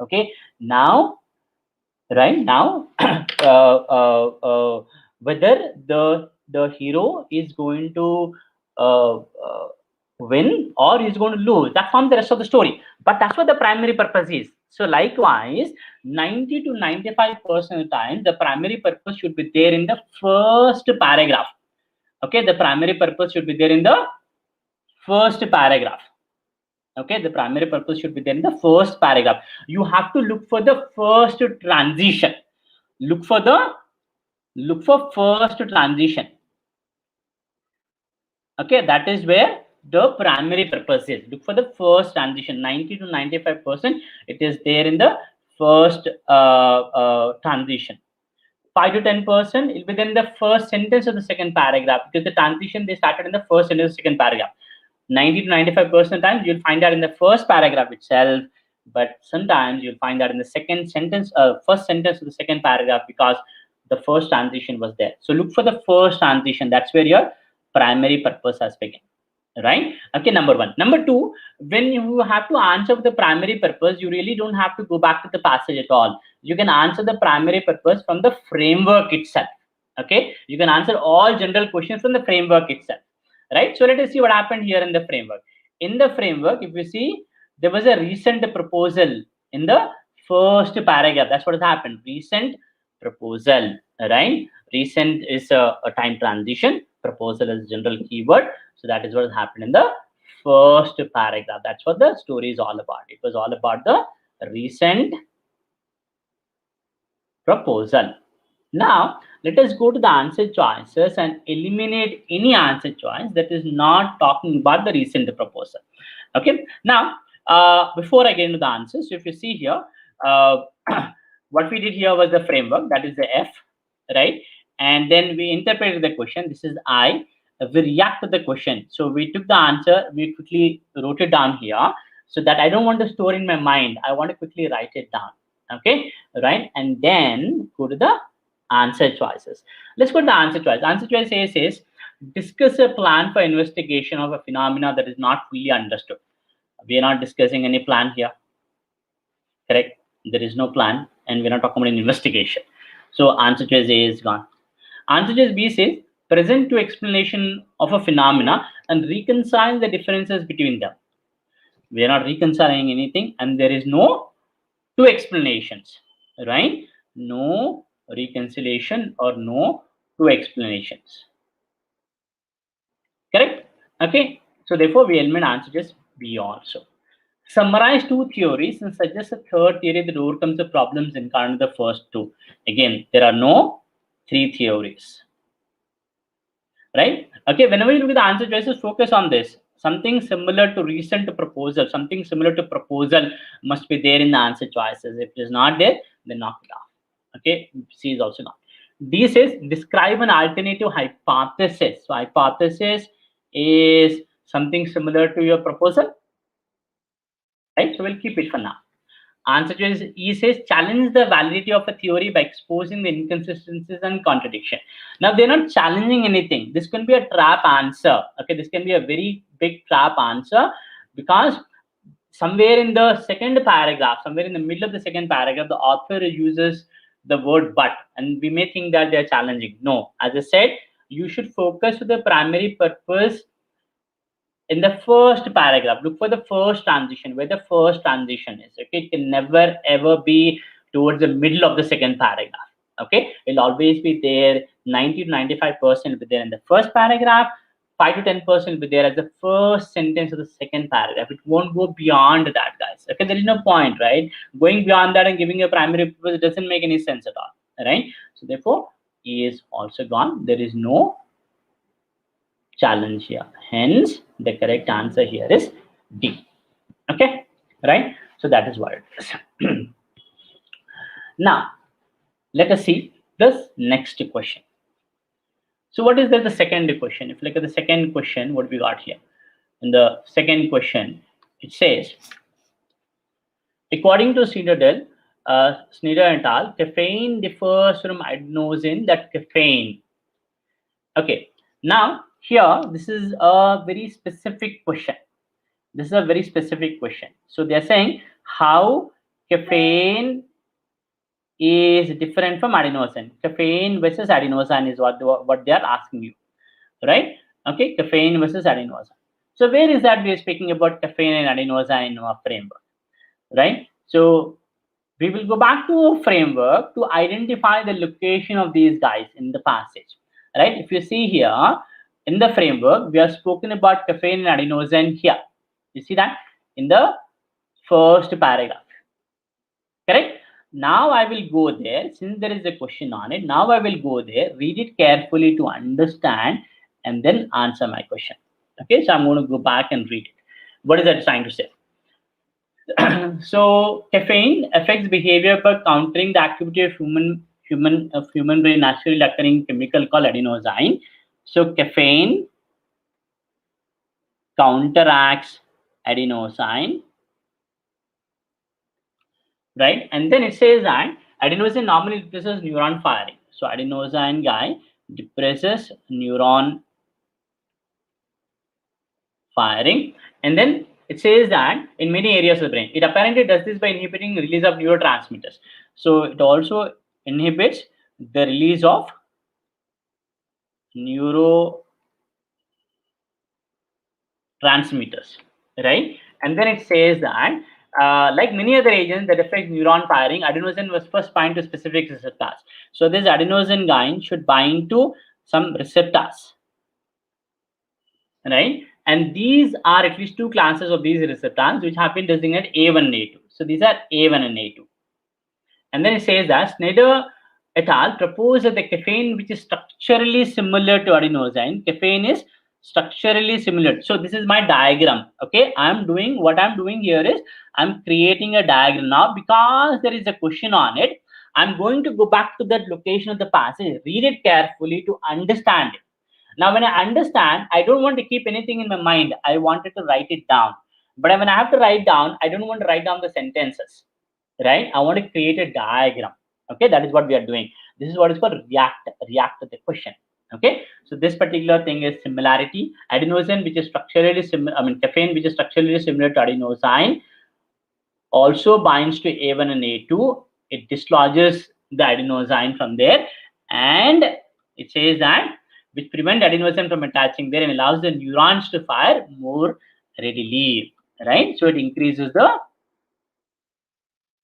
Okay, now, right now, whether the hero is going to uh, uh, win or he's going to lose, that forms the rest of the story. But that's what the primary purpose is. So likewise, 90 to 95% of the time, the primary purpose should be there in the first paragraph. Okay, the primary purpose should be there in the first paragraph. Okay, the primary purpose should be there in the first paragraph. You have to look for the first transition. Look for first transition. Okay, that is where the primary purpose is. Look for the first transition. 90 to 95%, it is there in the first transition. 5 to 10% within the first sentence of the second paragraph, because the transition they started in the first sentence of the second paragraph. 90 to 95% times you'll find that in the first paragraph itself, but sometimes you'll find that in the second sentence, first sentence of the second paragraph, because the first transition was there. So look for the first transition. That's where your primary purpose has begun, right? Okay, number one. Number two, when you have to answer the primary purpose, you really don't have to go back to the passage at all. You can answer the primary purpose from the framework itself. Okay, you can answer all general questions from the framework itself, right? So let us see what happened here in the framework. In the framework, if you see, there was a recent proposal in the first paragraph. That's what has happened. Recent proposal, right? Recent is a time transition. Proposal is general keyword. So that is what has happened in the first paragraph. That's what the story is all about. It was all about the recent proposal. Now, let us go to the answer choices and eliminate any answer choice that is not talking about the recent proposal. Okay. Now, before I get into the answers, so if you see here, what we did here was the framework, that is the F, right? And then we interpreted the question. This is I. We react to the question. So we took the answer, we quickly wrote it down here, so that I don't want to store in my mind. I want to quickly write it down. Okay, right? And then go to the answer choices. Let's go to the answer choice. Answer choice says discuss a plan for investigation of a phenomena that is not fully understood. We are not discussing any plan here, correct? There is no plan, and we're not talking about an investigation. So answer choice A is gone. Answer choice B says present to explanation of a phenomena and reconcile the differences between them. We are not reconciling anything, and there is no two explanations, right? No reconciliation or no two explanations, correct? Okay, so therefore we eliminate answer choice B also. Summarize two theories and suggest a third theory that overcomes the problems encountered in the first two. Again, there are no three theories, right? Okay, whenever you look at the answer choices, focus on this. Something similar to recent proposal, something similar to proposal must be there in the answer choices. If it is not there, then knock it off. Okay, C is also not. D says describe an alternative hypothesis. So hypothesis is something similar to your proposal, right? So we'll keep it for now. Answer choice E says challenge the validity of a theory by exposing the inconsistencies and contradiction. Now they're not challenging anything. This can be a trap answer. Okay, this can be a very big trap answer, because somewhere in the second paragraph, somewhere in the middle of the second paragraph, the author uses the word but, and we may think that they're challenging. No, as I said, you should focus to the primary purpose in the first paragraph. Look for the first transition, where the first transition is. Okay, it can never ever be towards the middle of the second paragraph. Okay, it'll always be there. 90 to 95% will be there in the first paragraph. 5 to 10% will be there as the first sentence of the second paragraph. It won't go beyond that, guys. Okay, there is no point, right? Going beyond that and giving a primary purpose doesn't make any sense at all. Right? So therefore, E is also gone. There is no challenge here. Hence, the correct answer here is D. Okay, right? So that is what it is. Now, let us see this next question. So what is the second question? If you look at the second question, what we got here? In the second question, it says, according to Snyder et al., caffeine differs from adenosine that caffeine. Okay, now here, this is a very specific question. This is a very specific question. So they're saying how caffeine is different from adenosine. Caffeine versus adenosine is what they are asking you, right? Okay, caffeine versus adenosine. So where is that we are speaking about caffeine and adenosine in our framework, right? So we will go back to a framework to identify the location of these guys in the passage, right? If you see here in the framework, we have spoken about caffeine and adenosine here. You see that in the first paragraph, correct? Now I will go there, since there is a question on it. Now I will go there, read it carefully to understand, and then answer my question. Okay, so I'm going to go back and read it. What is that trying to say? So caffeine affects behavior by countering the activity of human brain naturally occurring chemical called adenosine. So caffeine counteracts adenosine, right? And then it says that adenosine normally depresses neuron firing. So adenosine guy depresses neuron firing, and then it says that in many areas of the brain, it apparently does this by inhibiting the release of neurotransmitters. So it also inhibits the release of neurotransmitters, right? And then it says that like many other agents that affect neuron firing, adenosine was first bind to specific receptors. So this adenosine guide should bind to some receptors, right? And these are at least two classes of these receptors which have been designated A1 and A2. So these are A1 and A2. And then it says that Snyder et al. Proposed that the caffeine, which is structurally similar to adenosine, caffeine is structurally similar. So this is my diagram. Okay, what I'm doing here is I'm creating a diagram now, because there is a question on it. I'm going to go back to that location of the passage, read it carefully to understand it. Now, when I understand, I don't want to keep anything in my mind. I wanted to write it down. But when I have to write down, I don't want to write down the sentences, right? I want to create a diagram. Okay, that is what we are doing. This is what is called react to the question. Okay, so this particular thing is similarity. Adenosine, which is structurally similar, caffeine, which is structurally similar to adenosine, also binds to A1 and A2. It dislodges the adenosine from there, and it says that which prevent adenosine from attaching there and allows the neurons to fire more readily, right? So it increases the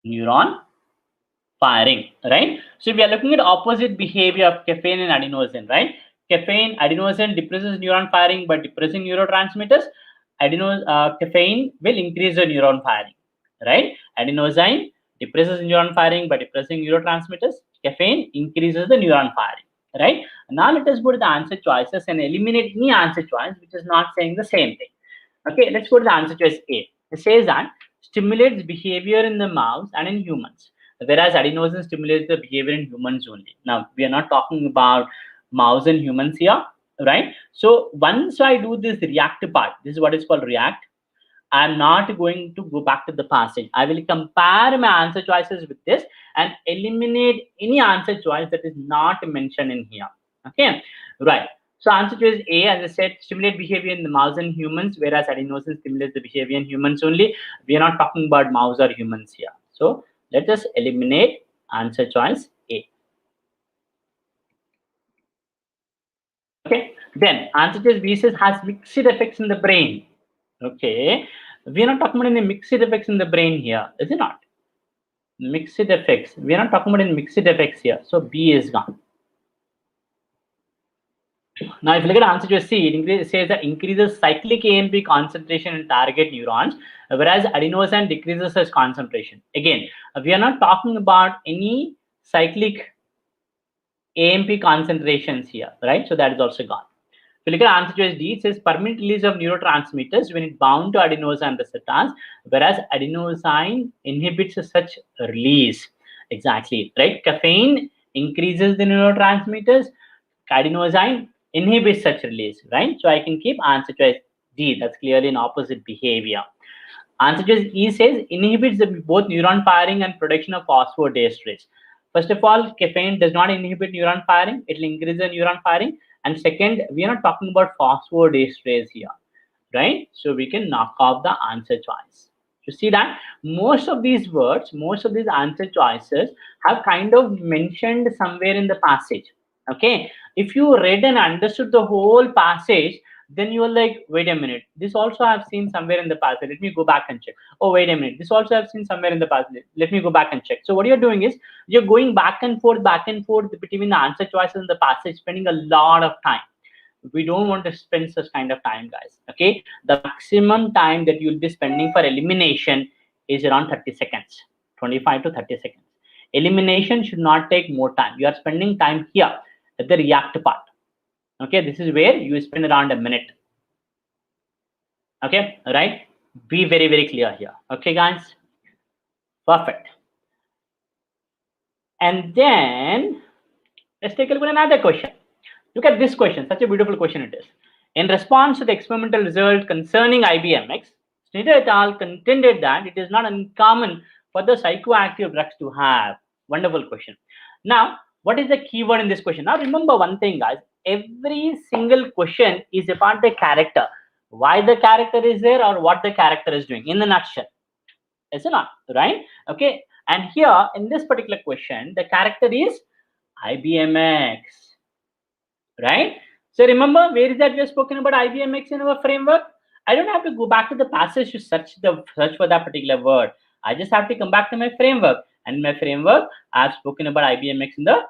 neuron firing, right? So we are looking at opposite behavior of caffeine and adenosine, right? Adenosine depresses neuron firing by depressing neurotransmitters. Caffeine will increase the neuron firing, right? Adenosine depresses neuron firing by depressing neurotransmitters. Caffeine increases the neuron firing, right? Now let us go to the answer choices and eliminate any answer choice which is not saying the same thing. Okay, let's go to the answer choice A. It says that stimulates behavior in the mouse and in humans, whereas adenosine stimulates the behavior in humans only. Now, we are not talking about mouse and humans here, right? So once I do this react part, this is what is called react. I'm not going to go back to the passage. I will compare my answer choices with this and eliminate any answer choice that is not mentioned in here. Okay, right. So answer choice A, as I said, stimulate behavior in the mouse and humans, whereas adenosine stimulates the behavior in humans only. We are not talking about mouse or humans here. So let us eliminate answer choice A. Okay, then answer choice B says has mixed effects in the brain. Okay, we are not talking about any mixed effects in the brain here, is it not? Mixed effects. We are not talking about any mixed effects here. So B is gone. Now, if you look at answer choice C, it says that increases cyclic AMP concentration in target neurons, whereas adenosine decreases such concentration. Again, we are not talking about any cyclic AMP concentrations here, right? So that is also gone. If you look at answer choice D, it says permanent release of neurotransmitters when it bound to adenosine receptors, whereas adenosine inhibits such release. Exactly, right? Caffeine increases the neurotransmitters, adenosine inhibits such release, right? So I can keep answer choice D. That's clearly an opposite behavior. Answer choice E says inhibits both neuron firing and production of phosphodiesterase. First of all, caffeine does not inhibit neuron firing. It will increase the neuron firing. And second, we are not talking about phosphodiesterase here, right? So we can knock off the answer choice. You see that most of these words, most of these answer choices have kind of mentioned somewhere in the passage. Okay, if you read and understood the whole passage, then you are like, wait a minute, this also I've seen somewhere in the passage. Let me go back and check. Oh, wait a minute, this also I've seen somewhere in the passage. Let me go back and check. So what you're doing is you're going back and forth between the answer choices and the passage, spending a lot of time. We don't want to spend such kind of time, guys. Okay, the maximum time that you'll be spending for elimination is around 30 seconds, 25 to 30 seconds. Elimination should not take more time. You are spending time here at the react part. Okay, this is where you spend around a minute. Okay, right? Be very, very clear here. Okay, guys, perfect. And then let's take a look at another question. Look at this question, such a beautiful question it is. In response to the experimental result concerning IBMX, Snyder et al. Contended that it is not uncommon for the psychoactive drugs to have. Wonderful question. Now, what is the keyword in this question? Now, remember one thing, guys. Every single question is about the character. Why the character is there or what the character is doing in the nutshell. Is it not? Right? Okay. And here, in this particular question, the character is IBMX. Right? So remember, where is that we have spoken about IBMX in our framework? I don't have to go back to the passage to search for that particular word. I just have to come back to my framework. And in my framework, I've spoken about IBMX in the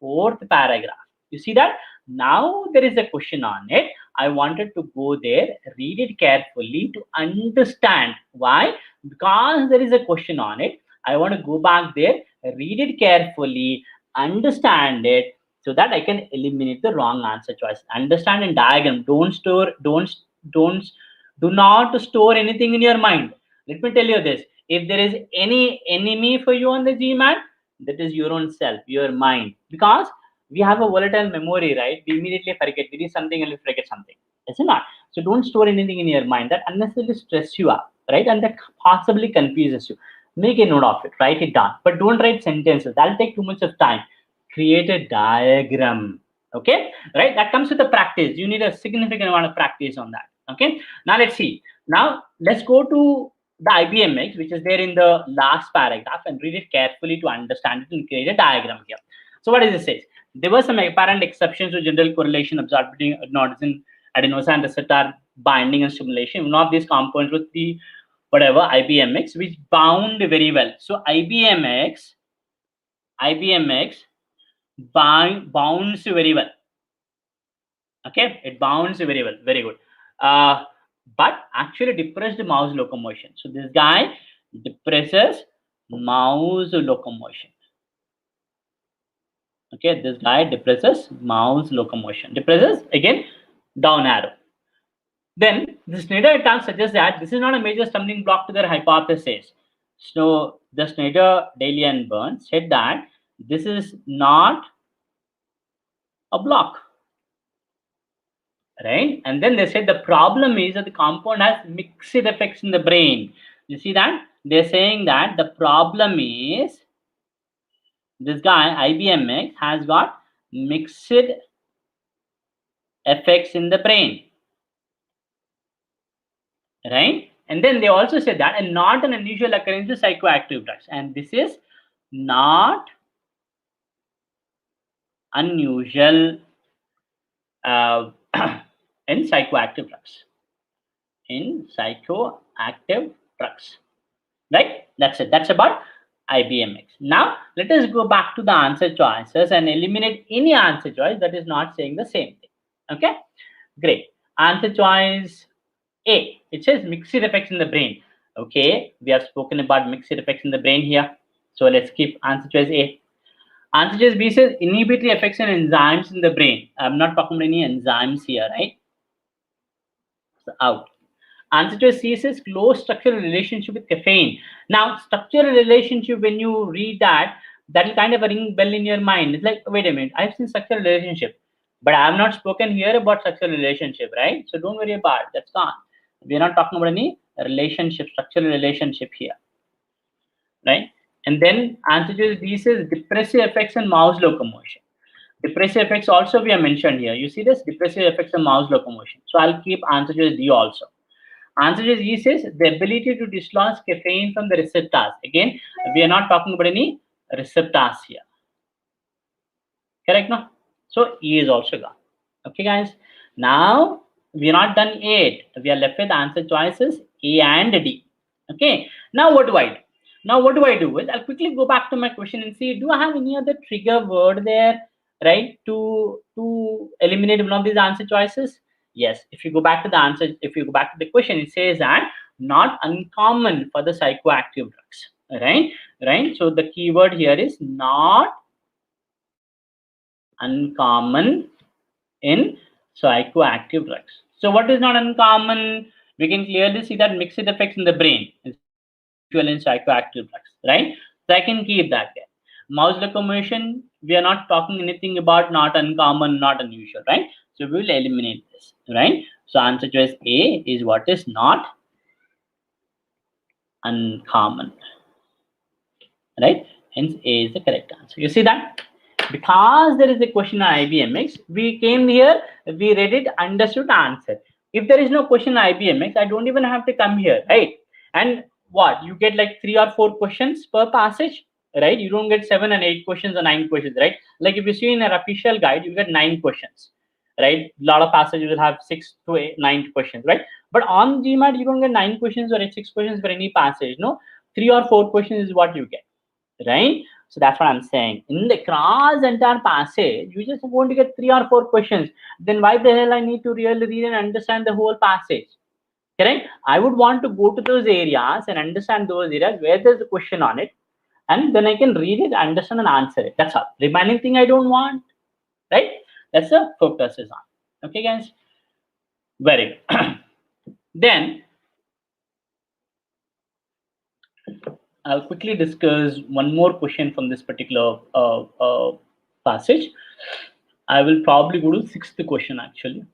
4th paragraph. You see that? Now there is a question on it. I wanted to go there, read it carefully to understand. Why? Because there is a question on it. I want to go back there, read it carefully, understand it, so that I can eliminate the wrong answer choice. Understand and diagram. Do not store anything in your mind. Let me tell you this. If there is any enemy for you on the GMAT, that is your own self, your mind. Because we have a volatile memory, right? We immediately forget. We read something and we forget something. Is it not? So don't store anything in your mind that unnecessarily stress you up, right? And that possibly confuses you. Make a note of it. Write it down. But don't write sentences. That'll take too much of time. create a diagram. Okay, right? That comes with the practice. You need a significant amount of practice on that. Okay, now let's see. Now let's go to the IBMX, which is there in the last paragraph, and read it carefully to understand it and create a diagram here. So what does it say? There were some apparent exceptions to general correlation observed between adenosine and receptor binding and stimulation. One of these compounds was the whatever IBMX, which bound very well. So IBMX bounds very well. Okay, it bounds very well, very good. But actually depressed mouse locomotion. So this guy depresses mouse locomotion. Okay, this guy depresses mouse locomotion. Depresses again down arrow. Then the Snyder et al. Suggests that this is not a major stumbling block to their hypothesis. So the Snyder, Daly, and Burns said that this is not a block, right? And then they said the problem is that the compound has mixed effects in the brain. You see that? They're saying that the problem is this guy IBMX has got mixed effects in the brain, right? And then they also said that and not an unusual occurrence of psychoactive drugs, and this is not unusual in psychoactive drugs. Right? That's it. That's about IBMX. Now let us go back to the answer choices and eliminate any answer choice that is not saying the same thing. Okay, great. Answer choice A, it says mixed effects in the brain. Okay, we have spoken about mixed effects in the brain here, so let's keep answer choice A. Answer choice B says inhibitory effects on enzymes in the brain. I'm not talking about any enzymes here, right? So out. Answer choice C says close structural relationship with caffeine. Now, structural relationship, when you read that, that will kind of ring bell in your mind. It's like, wait a minute, I've seen structural relationship, but I have not spoken here about structural relationship, right? So don't worry about it. That's gone. We're not talking about any relationship, structural relationship here, right? And then answer choice D says depressive effects on mouse locomotion. Depressive effects also we have mentioned here. You see this depressive effects on mouse locomotion. So I'll keep answer choice D also. Answer choice E says the ability to dislodge caffeine from the receptors. Again, we are not talking about any receptors here. Correct, no? So E is also gone. Okay, guys. Now we are not done yet. We are left with answer choices A and D. Okay. Now what do I do? Now what do I do is I'll quickly go back to my question and see, do I have any other trigger word there, right, to eliminate one of these answer choices? Yes. If you go back to the answer, if you go back to the question, it says that not uncommon for the psychoactive drugs, right? So the keyword here is not uncommon in psychoactive drugs. So what is not uncommon? We can clearly see that mixed effects in the brain is usual in psychoactive drugs, right? So I can keep that there. Mouse locomotion, we are not talking anything about not uncommon, not unusual, right? So we will eliminate this, right? So answer choice A is what is not uncommon, right? Hence A is the correct answer. You see that? Because there is a question on IBMX, we came here, we read it, understood, answer. If there is no question on IBMX, I don't even have to come here, right? And what, you get like 3 or 4 questions per passage, right? You don't get 7 and 8 questions or 9 questions, right? Like if you see in an official guide, you get 9 questions, right? A lot of passages will have 6 to 8, 9 questions, right? But on GMAT, you don't get 9 questions or 6 questions for any passage, no? 3 or 4 questions is what you get, right? So that's what I'm saying. In the cross entire passage, you just want to get 3 or 4 questions. Then why the hell I need to really read and understand the whole passage? Correct? I would want to go to those areas and understand those areas where there's a question on it, and then I can read it, understand, and answer it. That's all. Remaining thing I don't want, right? That's the focus is on. Okay, guys. Very good. Then I'll quickly discuss one more question from this particular passage. I will probably go to 6th question actually.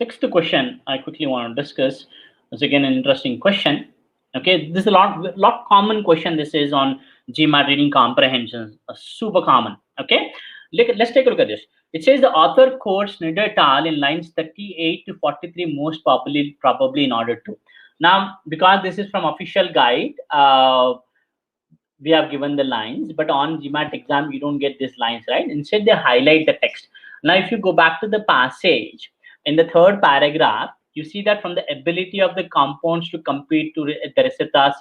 6th question I quickly want to discuss. It's again an interesting question. Okay, this is a lot common question. This is on GMAT reading comprehension, super common. Okay, let's take a look at this. It says the author quotes Snyder et al. In lines 38 to 43 most probably in order to. Now, because this is from official guide, we have given the lines, but on GMAT exam you don't get these lines, right? Instead they highlight the text. Now if you go back to the passage in the third paragraph, you see that from the ability of the compounds to compete to the receptors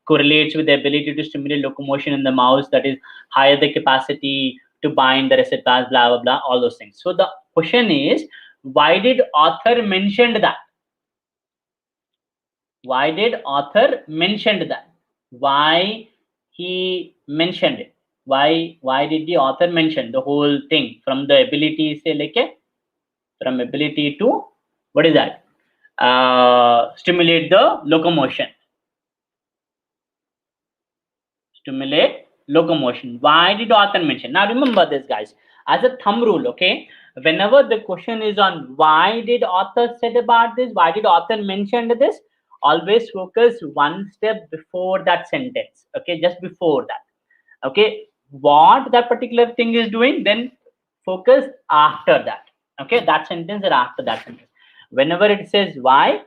correlates with the ability to stimulate locomotion in the mouse, that is higher the capacity to bind the receptors, blah blah blah, all those things. So the question is, why did author mentioned that? Why did author mentioned that? Why he mentioned it? Why did the author mention the whole thing from the ability, say like a, from ability to, what is that, stimulate the locomotion, stimulate locomotion. Why did author mention? Now remember this, guys, as a thumb rule. Okay, whenever the question is on why did author said about this, why did author mentioned this, always focus one step before that sentence. Okay, just before that. Okay, what that particular thing is doing, then focus after that. Okay, that sentence or after that sentence. Whenever it says why,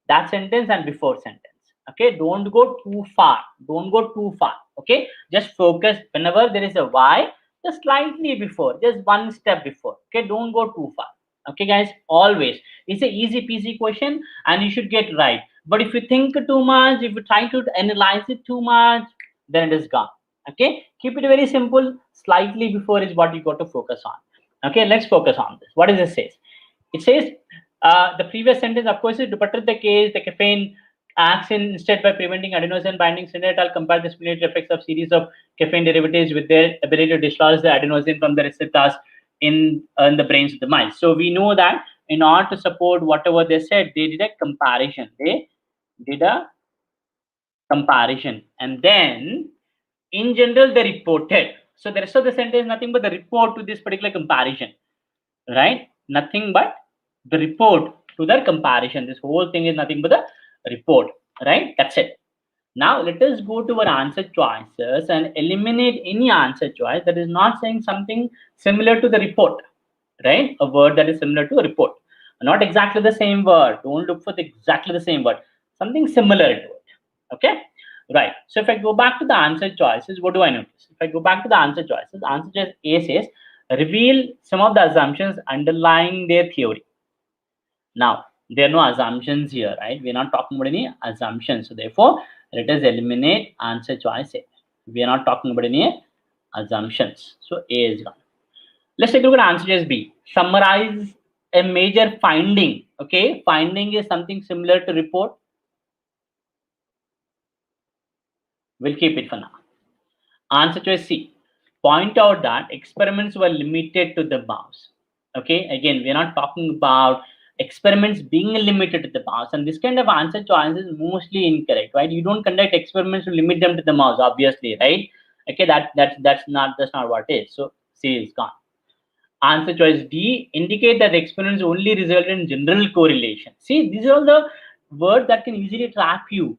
that sentence and before sentence. Okay, don't go too far, don't go too far. Okay, just focus whenever there is a why, just slightly before, just one step before. Okay, don't go too far. Okay guys, always, it's a easy peasy question and you should get right. But if you think too much, if you try to analyze it too much, then it is gone. Okay, keep it very simple, slightly before is what you got to focus on. Okay, let's focus on this. What does it say? It says the previous sentence, of course, is to better the case, the caffeine acts instead by preventing adenosine binding. Snyder I'll compare the stimulatory effects of series of caffeine derivatives with their ability to dislodge the adenosine from the receptors in the brains of the mice. So we know that in order to support whatever they said, they did a comparison. They did a comparison, and then in general they reported. So the rest of the sentence is nothing but the report to this particular comparison, right? Nothing but the report to the comparison. This whole thing is nothing but the report, right? That's it. Now let us go to our answer choices and eliminate any answer choice that is not saying something similar to the report, right? A word that is similar to a report, not exactly the same word. Don't look for exactly the same word, something similar to it. Okay, right. So if I go back to the answer choices, what do I notice? If I go back to the answer choices, answer choice A says reveal some of the assumptions underlying their theory. Now there are no assumptions here, right? We're not talking about any assumptions, so therefore let us eliminate answer choice A. We are not talking about any assumptions, so A is gone. Let's take a look at answer choice B. Summarize a major finding. Okay, finding is something similar to report. We'll keep it for now. Answer choice C. Point out that experiments were limited to the mouse. Okay, again, we're not talking about experiments being limited to the mouse, and this kind of answer choice is mostly incorrect, right? You don't conduct experiments to limit them to the mouse, obviously, right? Okay, that's not what it is. So C is gone. Answer choice D, indicate that the experiments only result in general correlation. See, these are all the words that can easily trap you,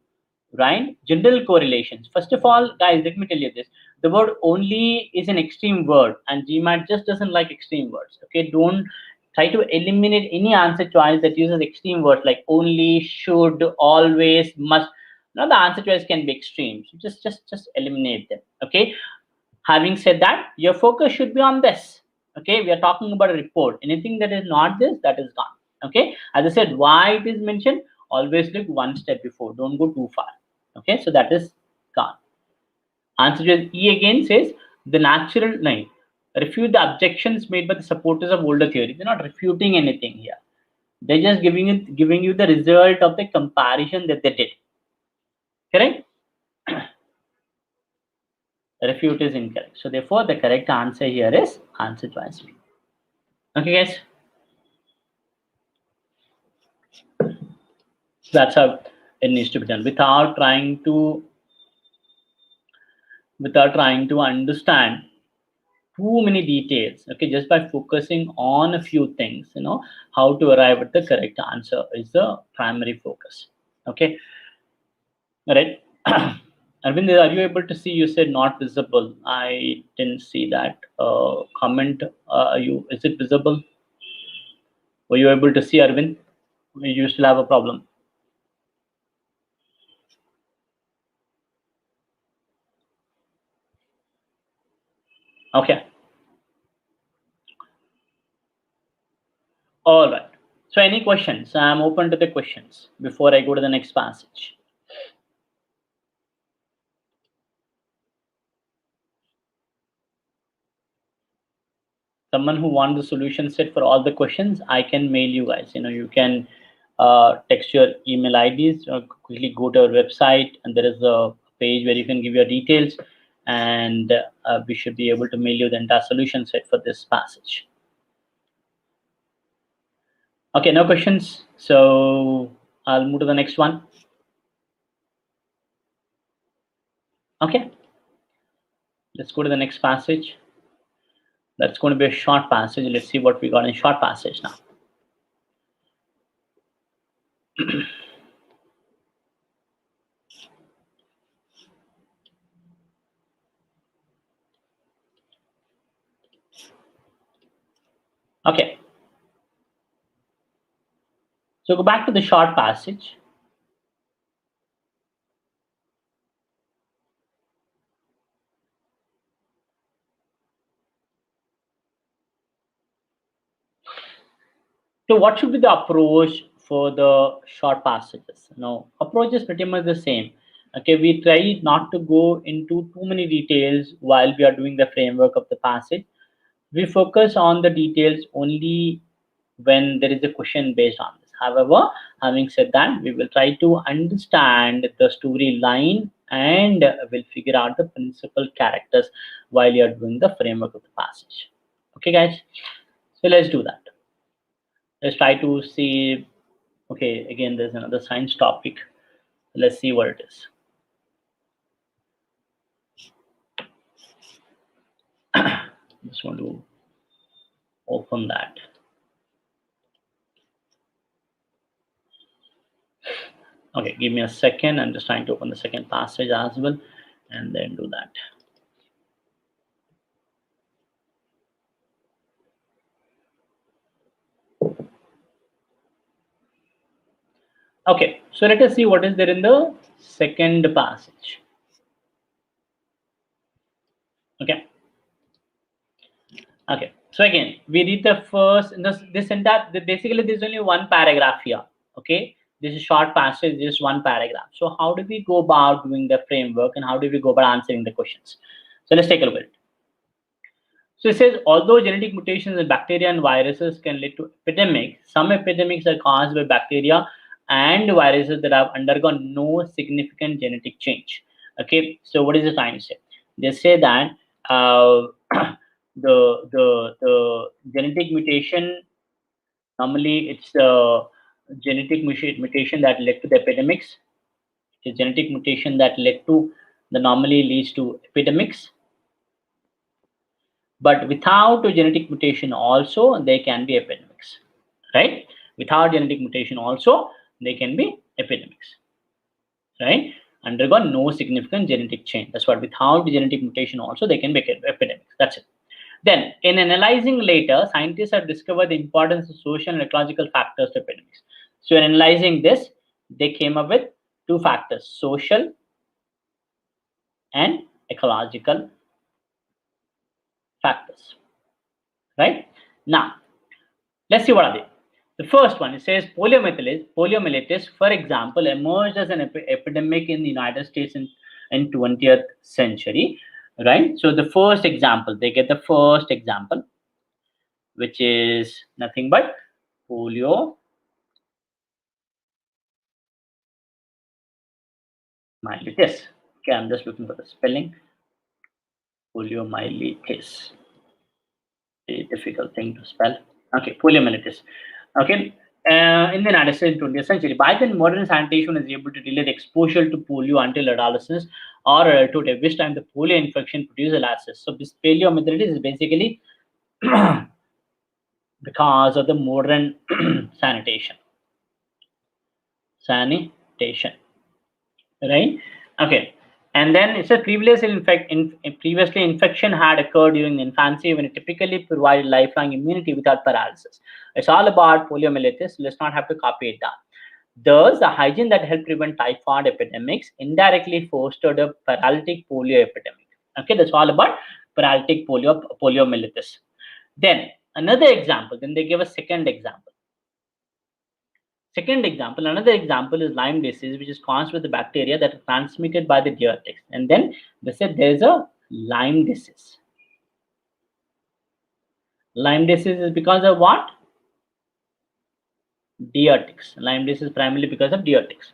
right? General correlations. First of all, guys, let me tell you this. The word only is an extreme word, and GMAT just doesn't like extreme words. Okay, don't try to eliminate any answer choice that uses extreme words like only, should, always, must. Now the answer choice can be extreme. So just eliminate them. Okay. Having said that, your focus should be on this. Okay, we are talking about a report. Anything that is not this, that is gone. Okay, as I said, why it is mentioned, always look one step before, don't go too far. Okay, so that is gone. Answer choice E again says the natural name refute the objections made by the supporters of older theory. They're not refuting anything here, they're just giving you the result of the comparison that they did. Correct? Refute is incorrect, so therefore the correct answer here is answer choice B. Okay guys, that's how it needs to be done without trying to understand too many details. Okay, just by focusing on a few things, how to arrive at the correct answer is the primary focus. Okay, All right. Arvind, are you able to see? You said not visible. I didn't see that comment. You is it visible? Were you able to see, Arvind? You still have a problem. Okay. All right. So, any questions? I'm open to the questions before I go to the next passage. Someone who wants the solution set for all the questions, I can mail you guys. You can text your email IDs or quickly go to our website, and there is a page where you can give your details, and we should be able to mail you the entire solution set for this passage. Okay, no questions. So I'll move to the next one. Okay, let's go to the next passage. That's going to be a short passage. Let's see what we got in short passage now. Okay. So go back to the short passage. So what should be the approach for the short passages? Approach is pretty much the same. Okay, we try not to go into too many details while we are doing the framework of the passage. We focus on the details only when there is a question based on this. However, having said that, we will try to understand the storyline and we'll figure out the principal characters while you are doing the framework of the passage. Okay, guys. So let's do that. Let's try to see. Okay, again, there's another science topic. Let's see what it is. Just want to open that. Okay, give me a second. I'm just trying to open the second passage as well and then do that. Okay, so let us see what is there in the second passage. Okay. Okay. So again, we read the first this entire basically there's only one paragraph here. Okay. This is short passage, just one paragraph. So how do we go about doing the framework and how do we go about answering the questions? So let's take a look at it. So it says, although genetic mutations in bacteria and viruses can lead to epidemics, some epidemics are caused by bacteria and viruses that have undergone no significant genetic change. Okay, so what is the trying to say? They say that the genetic mutation, normally it's the genetic mutation that led to the epidemics. The genetic mutation that led to the normally leads to epidemics. But without a genetic mutation also there can be epidemics, right? Without genetic mutation also there can be epidemics, right? Undergone no significant genetic change. That's what without genetic mutation also they can be epidemics. That's it. Then in analyzing later, scientists have discovered the importance of social and ecological factors to epidemics. So in analyzing this, they came up with two factors: social and ecological factors, right? Now let's see what are they. The first one, it says poliomyelitis, for example, emerged as an epidemic in the United States in 20th century, right? So the first example, they get the first example, which is nothing but poliomyelitis. Okay, I'm just looking for the spelling. Poliomyelitis, a difficult thing to spell. Okay, poliomyelitis. Okay, in the United States in 20th century. By then, modern sanitation is able to delay the exposure to polio until adolescence or adulthood, at which time the polio infection produces lysis. So this poliomyelitis is basically because of the modern sanitation. Sanitation. right? Okay. And then it says previously infection had occurred during infancy when it typically provided lifelong immunity without paralysis. It's all about poliomyelitis. Let's not have to copy it down. Thus, the hygiene that helped prevent typhoid epidemics indirectly fostered a paralytic polio epidemic. Okay, that's all about paralytic poliomyelitis. Then another example. Then they give a second example. Another example is Lyme disease, which is caused with the bacteria that are transmitted by the deer ticks. And then they said there is a Lyme disease. Lyme disease is because of what? Deer ticks. Lyme disease is primarily because of deer ticks.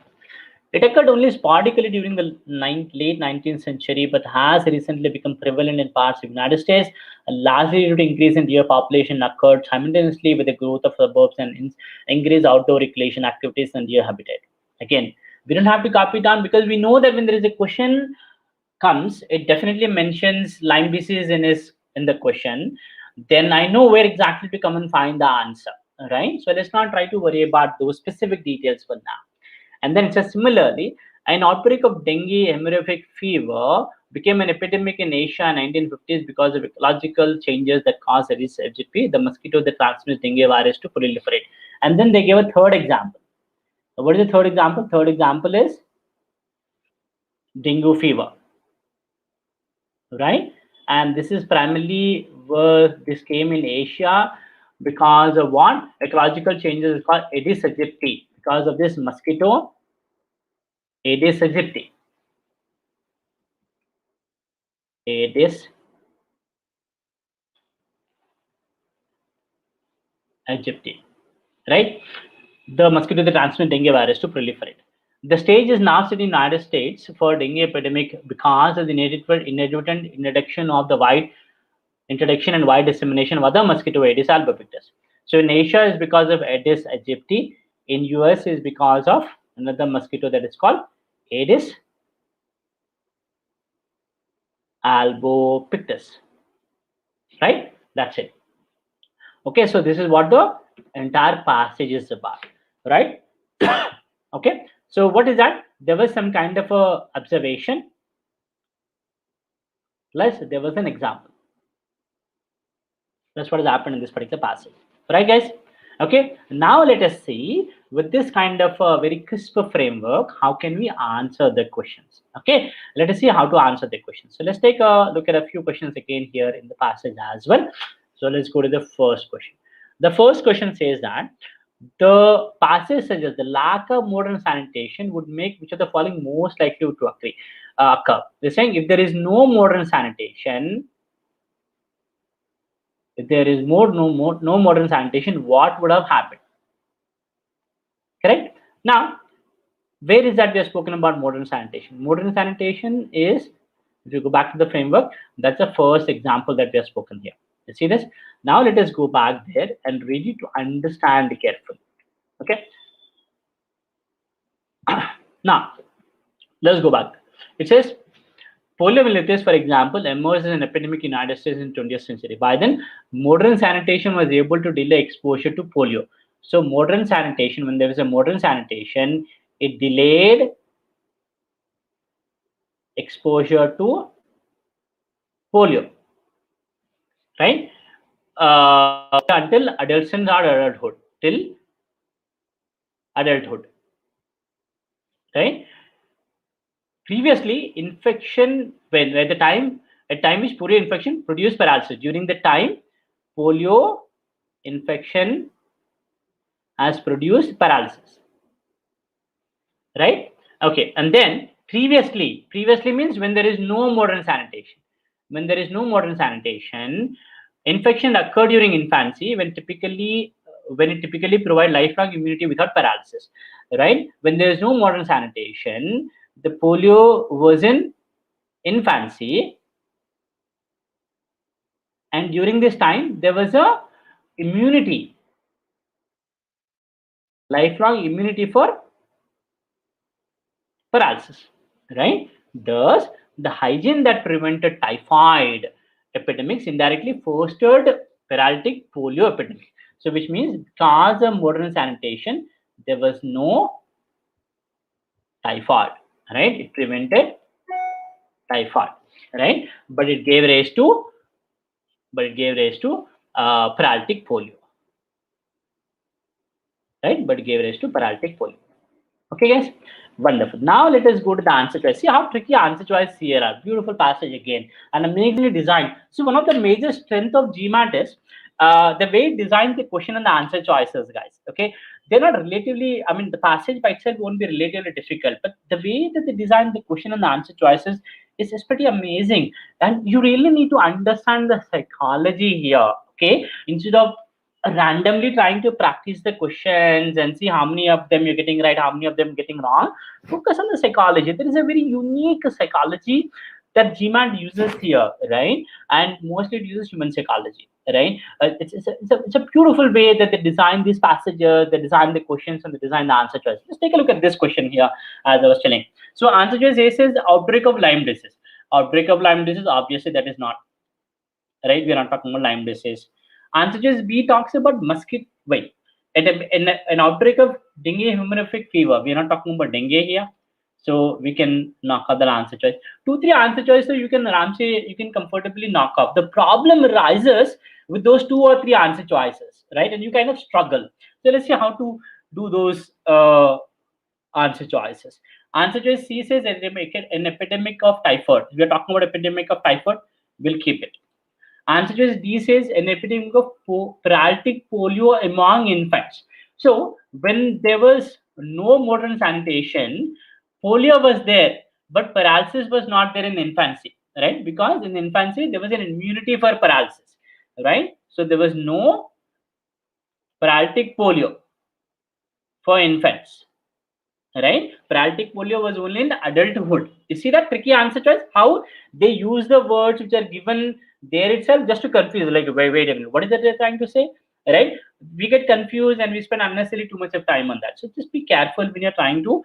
It occurred only sporadically during the late 19th century, but has recently become prevalent in parts of the United States, largely due to increase in deer population occurred simultaneously with the growth of suburbs and increased outdoor recreation activities and deer habitat. Again, we don't have to copy it down because we know that when there is a question comes, it definitely mentions Lyme disease in the question. Then I know where exactly to come and find the answer, right? So let's not try to worry about those specific details for now. And then it says similarly, an outbreak of dengue hemorrhagic fever became an epidemic in Asia in 1950s because of ecological changes that caused Aedes aegypti, the mosquito that transmits dengue virus, to proliferate. And then they gave a third example. So what is the third example? Third example is dengue fever, right? And this is primarily where this came in Asia because of what? Ecological changes called Aedes aegypti because of this mosquito Aedes aegypti. Aedes aegypti, right? The mosquito that transmits dengue virus to proliferate. The stage is now set in the United States for dengue epidemic because of the inadvertent introduction and wide dissemination of other mosquito Aedes albopictus. So in Asia is because of Aedes aegypti. In US is because of another mosquito that is called Aedes albopictus. Right? That's it. Okay, so this is what the entire passage is about, right? Okay, so what is that? There was some kind of a observation, plus there was an example. That's what has happened in this particular passage, right, guys? Okay, now let us see with this kind of a very crisp framework, how can we answer the questions? Okay, let us see how to answer the questions. So let's take a look at a few questions again here in the passage as well. So let's go to the first question. The first question says that the passage suggests the lack of modern sanitation would make which of the following most likely to occur. They're saying if there is no modern sanitation, if there is no modern sanitation, what would have happened? Correct? Now, where is that we have spoken about modern sanitation? Modern sanitation is, if you go back to the framework, that's the first example that we have spoken here. You see this? Now let us go back there and read it to understand carefully. Okay. Now, let's go back. It says poliomyelitis, for example, emerged as an epidemic in the United States in 20th century. By then, modern sanitation was able to delay exposure to polio. So modern sanitation, when there was a modern sanitation, it delayed exposure to polio, right? Until adolescence or adulthood, till adulthood, right? Previously, infection when at the time at time which polio infection produced paralysis. During the time, polio infection has produced paralysis, right? Okay, and then previously means when there is no modern sanitation. When there is no modern sanitation, infection occurred during infancy when it typically provide lifelong immunity without paralysis, right? When there is no modern sanitation, the polio was in infancy, and during this time there was a immunity, lifelong immunity for paralysis, right? Thus, the hygiene that prevented typhoid epidemics indirectly fostered paralytic polio epidemic. So, which means because of modern sanitation, there was no typhoid. right? It prevented typhoid, right? But it gave rise to paralytic polio, right? But it gave rise to paralytic polio. Okay, guys, wonderful. Now let us go to the answer choice. See how tricky answer choice here are. Beautiful passage again and amazingly designed. So one of the major strength of GMAT is the way it designed the question and the answer choices, guys. Okay, they're not relatively. I mean, the passage by itself won't be relatively difficult, but the way that they design the question and the answer choices is pretty amazing. And you really need to understand the psychology here. Okay, instead of randomly trying to practice the questions and see how many of them you're getting right, how many of them getting wrong. Focus on the psychology. There is a very unique psychology that GMAT uses here, right? And mostly it uses human psychology, right? It's a beautiful way that they design these passages, they design the questions, and they design the answer choice. Let's take a look at this question here, as I was telling. So answer choice A says outbreak of Lyme disease. Outbreak of Lyme disease, obviously that is not right. We're not talking about Lyme disease. Answer choice B talks about mosquito. Wait, in an outbreak of dengue hemorrhagic fever, we're not talking about dengue here. So we can knock off the answer choice. 2, 3 answer choices, so you can you can comfortably knock off. The problem arises with those 2 or 3 answer choices, right? And you kind of struggle. So let's see how to do those answer choices. Answer choice C says an epidemic of typhoid. We are talking about epidemic of typhoid. We'll keep it. Answer choice D says an epidemic of paralytic polio among infants. So when there was no modern sanitation, polio was there, but paralysis was not there in infancy, right? Because in infancy there was an immunity for paralysis, right? So there was no paralytic polio for infants, right? Paralytic polio was only in adulthood. You see that tricky answer choice? How they use the words which are given there itself just to confuse. Like, wait a minute, what is that they're trying to say? Right? We get confused and we spend unnecessarily too much of time on that. So just be careful when you're trying to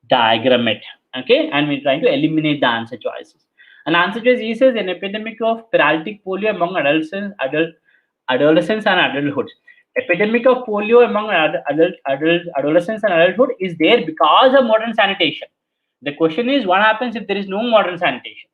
diagram it, okay? And we're trying to eliminate the answer choices. And answer choice E says an epidemic of paralytic polio among adolescents and adulthood. Epidemic of polio among adolescents and adulthood is there because of modern sanitation. The question is, what happens if there is no modern sanitation?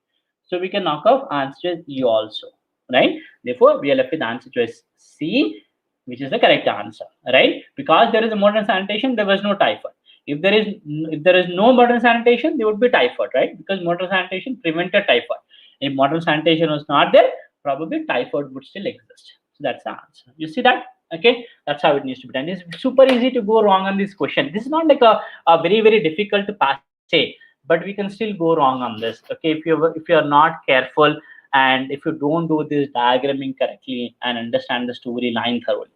So we can knock off answer choice E also, right? Therefore, we are left with answer choice C, which is the correct answer, right? Because there is a modern sanitation, there was no typhoid. If there is no modern sanitation, there would be typhoid, right? Because modern sanitation prevented typhoid. If modern sanitation was not there, probably typhoid would still exist. So that's the answer. You see that? Okay, that's how it needs to be done. It's super easy to go wrong on this question. This is not like a very, very difficult to say, but we can still go wrong on this. Okay, if you're not careful and if you don't do this diagramming correctly and understand the storyline thoroughly.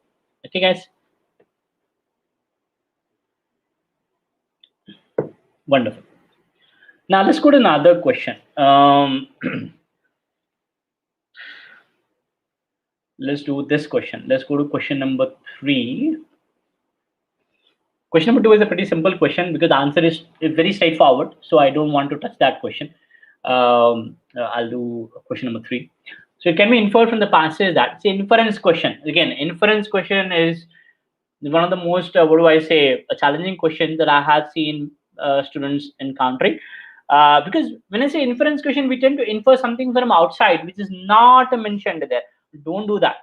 Okay, guys. Wonderful. Now let's go to another question. Let's do this question. Let's go to question number 3. Question number 2 is a pretty simple question because the answer is very straightforward. So I don't want to touch that question. I'll do question number 3. So it can be inferred from the passage that it's an inference question. Again, inference question is one of the most, a challenging question that I have seen students encountering. Because when I say inference question, we tend to infer something from outside, which is not mentioned there. Don't do that.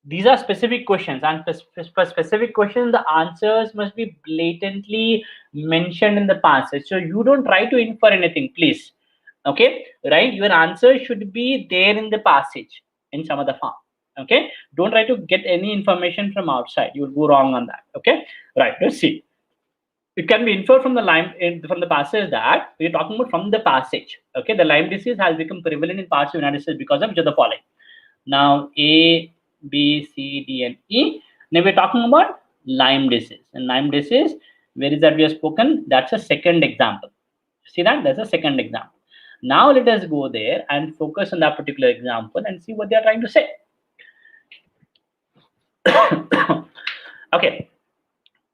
These are specific questions, and for specific questions, the answers must be blatantly mentioned in the passage. So you don't try to infer anything, please. Okay, right? Your answer should be there in the passage in some other form. Okay, don't try to get any information from outside. You'll go wrong on that. Okay, right? Let's see. It can be inferred from from the passage that we're talking about from the passage. Okay, the Lyme disease has become prevalent in parts of the United States because of the following. Now, A, B, C, D, and E. Now we're talking about Lyme disease. And Lyme disease, where is that we have spoken? That's a second example. See that? That's a second example. Now let us go there and focus on that particular example and see what they are trying to say. Okay.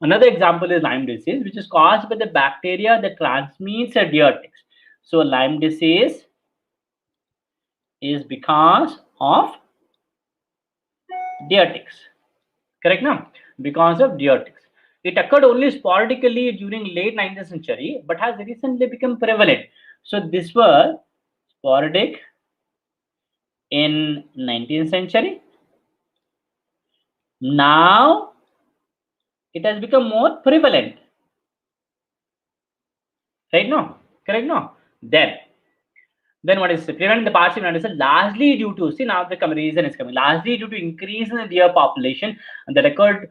Another example is Lyme disease, which is caused by the bacteria that transmits a deer ticks. So Lyme disease is because of deer ticks. Correct now? Because of deer ticks. It occurred only sporadically during late 19th century, but has recently become prevalent. So this was sporadic in 19th century. Now it has become more prevalent. Right now, correct now. Then what is prevent the passive is largely due to, see now the reason is coming, largely due to increase in the deer population, and that occurred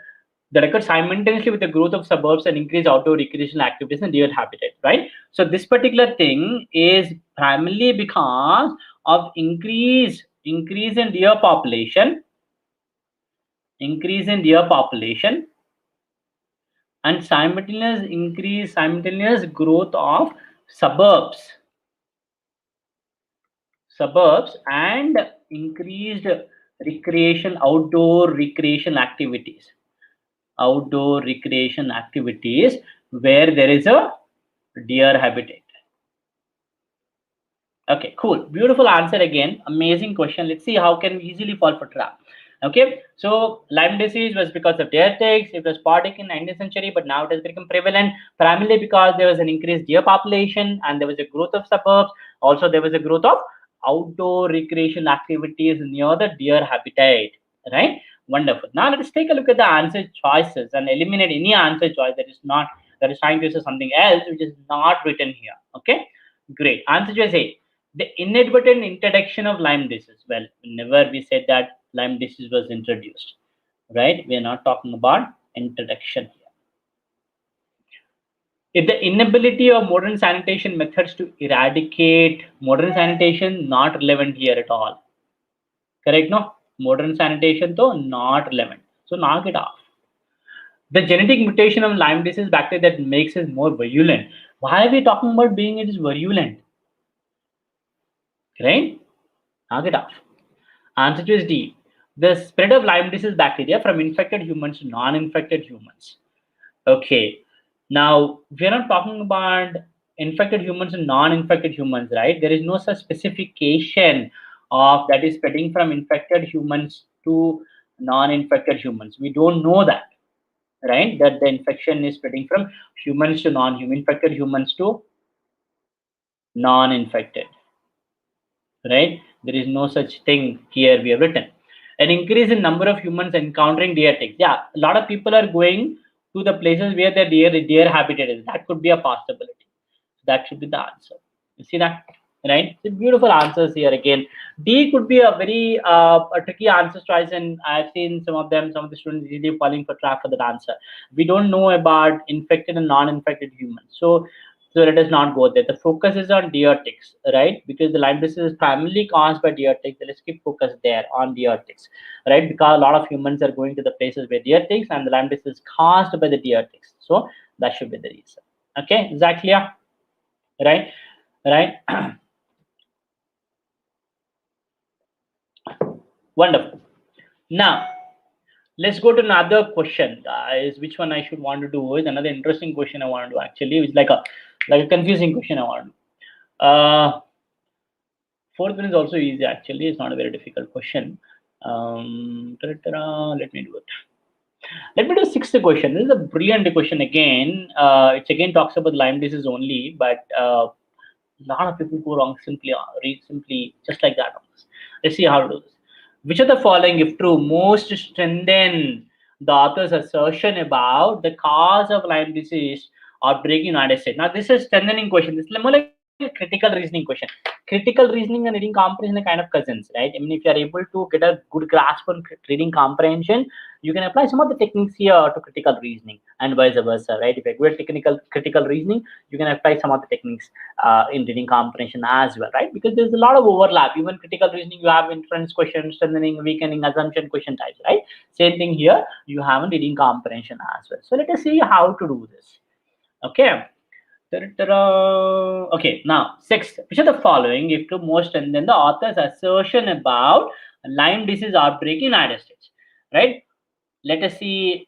simultaneously with the growth of suburbs and increased outdoor recreational activities in deer habitat, right? So this particular thing is primarily because of increase in deer population, and simultaneous growth of suburbs and increased outdoor recreation activities where there is a deer habitat. Okay, cool, beautiful answer again, amazing question. Let's see how can we easily fall for trap. Okay, so Lyme disease was because of deer ticks. It was sporadic in 19th century, but now it has become prevalent primarily because there was an increased deer population and there was a growth of suburbs. Also, there was a growth of outdoor recreation activities near the deer habitat, right? Wonderful. Now let's take a look at the answer choices and eliminate any answer choice that is trying to say something else which is not written here. Okay, great. Answer choice A, the inadvertent introduction of Lyme disease. Well, whenever we said that Lyme disease was introduced, right? We are not talking about introduction here. If the inability of modern sanitation methods to eradicate modern sanitation, not relevant here at all. Correct? No? Modern sanitation though not relevant. So knock it off. The genetic mutation of Lyme disease bacteria that makes it more virulent. Why are we talking about being it is virulent? Right? Knock it off. Answer to is D. The spread of Lyme disease bacteria from infected humans to non-infected humans. Okay. Now, we're not talking about infected humans and non-infected humans, right? There is no such specification of that is spreading from infected humans to non-infected humans. We don't know that, right? That the infection is spreading from humans to non-human, infected humans to non-infected, right? There is no such thing here we have written. An increase in number of humans encountering deer ticks. Yeah, a lot of people are going to the places where the deer habitat is. That could be a possibility. That should be the answer. You see that, right? So beautiful answers here again. D could be a very a tricky answer choice, and I've seen some of the students really falling for trap for that answer. We don't know about infected and non-infected humans, so let us not go there. The focus is on deer ticks, right? Because the Lyme disease is primarily caused by deer ticks. So let's keep focus there on deer ticks, right? Because a lot of humans are going to the places where deer ticks, and the Lyme disease is caused by the deer ticks. So that should be the reason. Okay, is that clear? Right? Right? Wonderful. Now let's go to another question, guys. Which one I should want to do is another interesting question I want to do. Actually, it's like a confusing question I want to do. Fourth one is also easy. Actually, it's not a very difficult question. Let me do it. Let me do sixth question. This is a brilliant question again. It again talks about Lyme disease only, but a lot of people go wrong simply read simply just like that. Let's see how to do this. Which of the following, if true, most strengthen the author's assertion about the cause of Lyme disease outbreak in United States? Now, this is strengthening question. This is more like a critical reasoning question. Critical reasoning and reading comprehension are kind of cousins, right? I mean, if you are able to get a good grasp on reading comprehension, you can apply some of the techniques here to critical reasoning and vice versa, right? If you're good at critical reasoning, you can apply some of the techniques in reading comprehension as well, right? Because there's a lot of overlap. Even critical reasoning, you have inference questions, strengthening, weakening, assumption question types, right? Same thing here, you have in reading comprehension as well. So let us see how to do this. Okay. Okay, now sixth, which of the following, if to most strengthen the author's assertion about Lyme disease outbreak in United States, right? Let us see.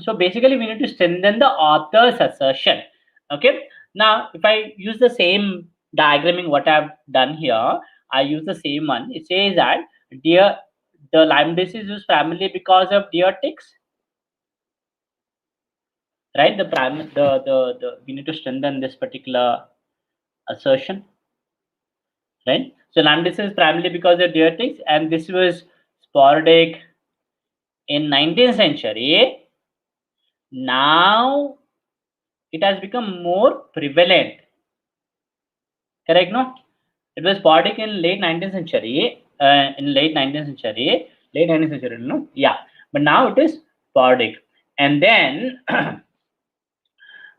So basically, we need to strengthen the author's assertion. Okay. Now, if I use the same diagramming what I've done here, I use the same one. It says that the Lyme disease is primarily because of deer ticks. right? The we need to strengthen this particular assertion, right? So land distance primarily because of deertics, and this was sporadic in 19th century. Now it has become more prevalent. Correct, no? It was sporadic in late 19th century. Late 19th century, no? Yeah. But now it is sporadic. And then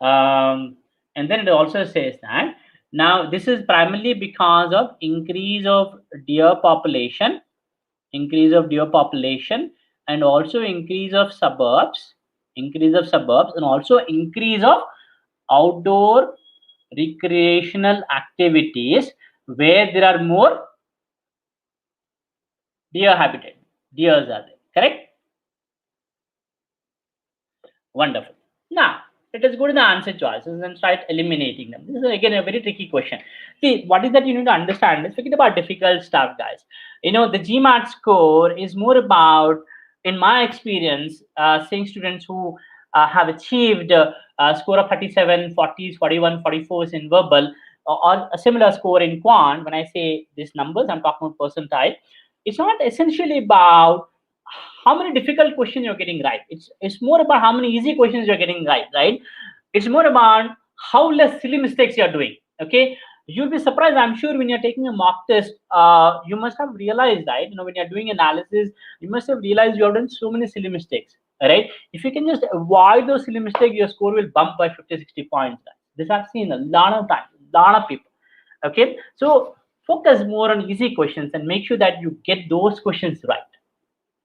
and then it also says that now this is primarily because of increase of deer population, and also increase of suburbs, and also increase of outdoor recreational activities where there are more deer habitat. Deers are there. Correct? Wonderful. Now, let us go to the answer choices and start eliminating them. This is again a very tricky question. See, what is that you need to understand is, forget about difficult stuff, guys. You know, the GMAT score is more about, in my experience, seeing students who have achieved a score of 37, 40s, 41, 44s in verbal, or a similar score in quant. When I say these numbers, I'm talking about percentile. It's not essentially about how many difficult questions you're getting right. It's more about how many easy questions you're getting right. It's more about how less silly mistakes you're doing. Okay, you'll be surprised, I'm sure, when you're taking a mock test, you must have realized, right? You know, when you're doing analysis, you must have realized you have done so many silly mistakes, right? If you can just avoid those silly mistakes, your score will bump by 50-60 points. This I've seen a lot of times, a lot of people. Okay, so focus more on easy questions and make sure that you get those questions right.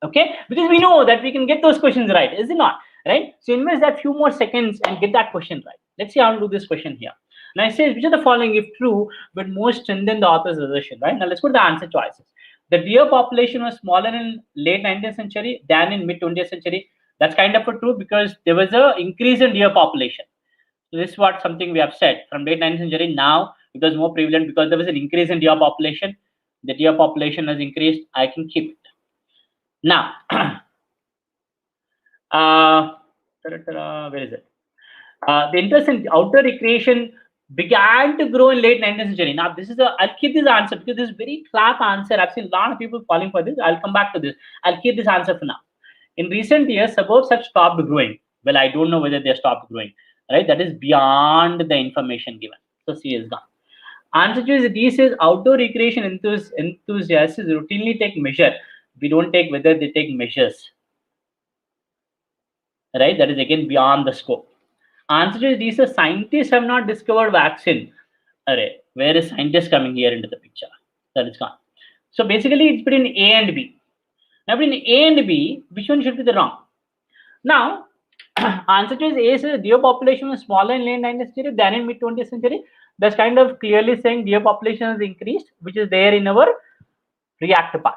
Okay, because we know that we can get those questions right, is it not? Right? So invest that few more seconds and get that question right. Let's see how to do this question here. Now it says, which of the following, if true, would most strengthen the author's assertion? Right? Now let's go to the answer choices. The deer population was smaller in late 19th century than in mid 20th century. That's kind of a true, because there was a increase in deer population. So this is what something we have said from late 19th century. Now it was more prevalent because there was an increase in deer population. The deer population has increased. I can keep it. Now, where is it? The interest in outdoor recreation began to grow in late 19th century. Now, this is I'll keep this answer because this is very clap answer. I've seen a lot of people falling for this. I'll come back to this. I'll keep this answer for now. In recent years, suburbs have stopped growing. Well, I don't know whether they stopped growing. Right? That is beyond the information given. So C is gone. Answer choice D says outdoor recreation enthusiasts routinely take measure. We don't take whether they take measures. Right? That is again beyond the scope. Answer is D says scientists have not discovered vaccine. Array, where is scientist coming here into the picture? That is gone. So basically it's between A and B. Now between A and B, which one should be the wrong? Now, answer choice A says deer population was smaller in late 19th century than in mid 20th century. That's kind of clearly saying deer population has increased, which is there in our reactor part.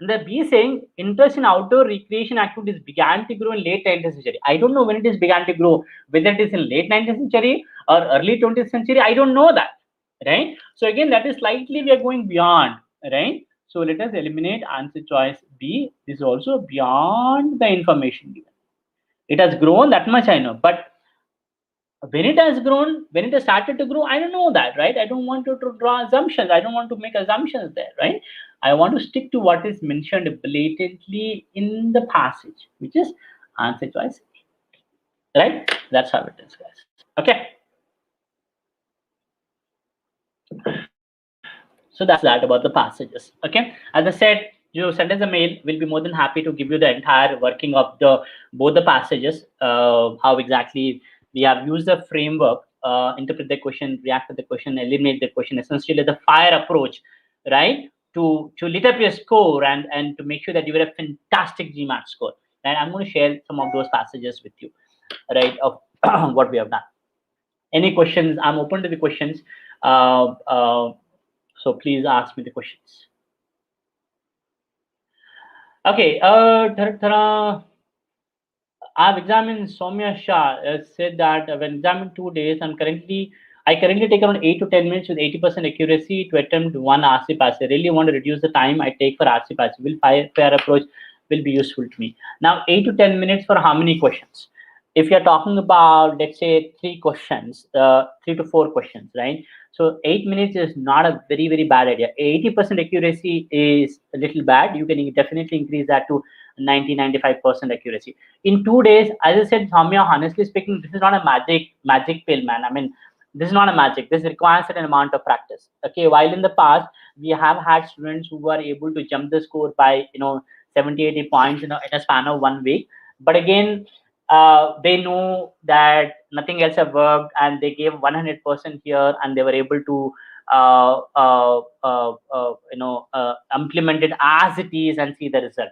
And the B saying interest in outdoor recreation activities began to grow in late 19th century. I don't know when it is began to grow, whether it is in late 19th century or early 20th century. I don't know that, right? So again, that is slightly we are going beyond, right? So let us eliminate answer choice B. This is also beyond the information given. It has grown, that much I know, but when it has grown, when it has started to grow, I don't know that, right? I don't want to draw assumptions. I don't want to make assumptions there, right? I want to stick to what is mentioned blatantly in the passage, which is answer choice, right? That's how it is, guys. Okay. So that's that about the passages. Okay. As I said, you send us a mail. We'll be more than happy to give you the entire working of both the passages, how exactly we have used the framework, interpret the question, react to the question, eliminate the question, essentially the FIRE approach, right? To lit up your score and to make sure that you get a fantastic GMAT score. And I'm going to share some of those passages with you, right? Of what we have done. Any questions? I'm open to the questions. So please ask me the questions. Okay. I have examined Soumya Shah. Said that when examined 2 days, I currently take around 8 to 10 minutes with 80% accuracy to attempt one RC pass. I really want to reduce the time I take for RC pass. Will FIRE approach will be useful to me. Now 8 to 10 minutes for how many questions? if you're talking about, let's say, 3 questions, 3 to 4 questions, right? So 8 minutes is not a very bad idea. 80% accuracy is a little bad. You can definitely increase that to 90-95% accuracy in 2 days. As I said, Soumya, honestly speaking, this is not a magic pill, man. I mean, this is not a magic. This requires an amount of practice. Okay, while in the past we have had students who were able to jump the score by 70-80 points in a span of 1 week, but again, they know that nothing else have worked, and they gave 100% here, and they were able to implement it as it is and see the result.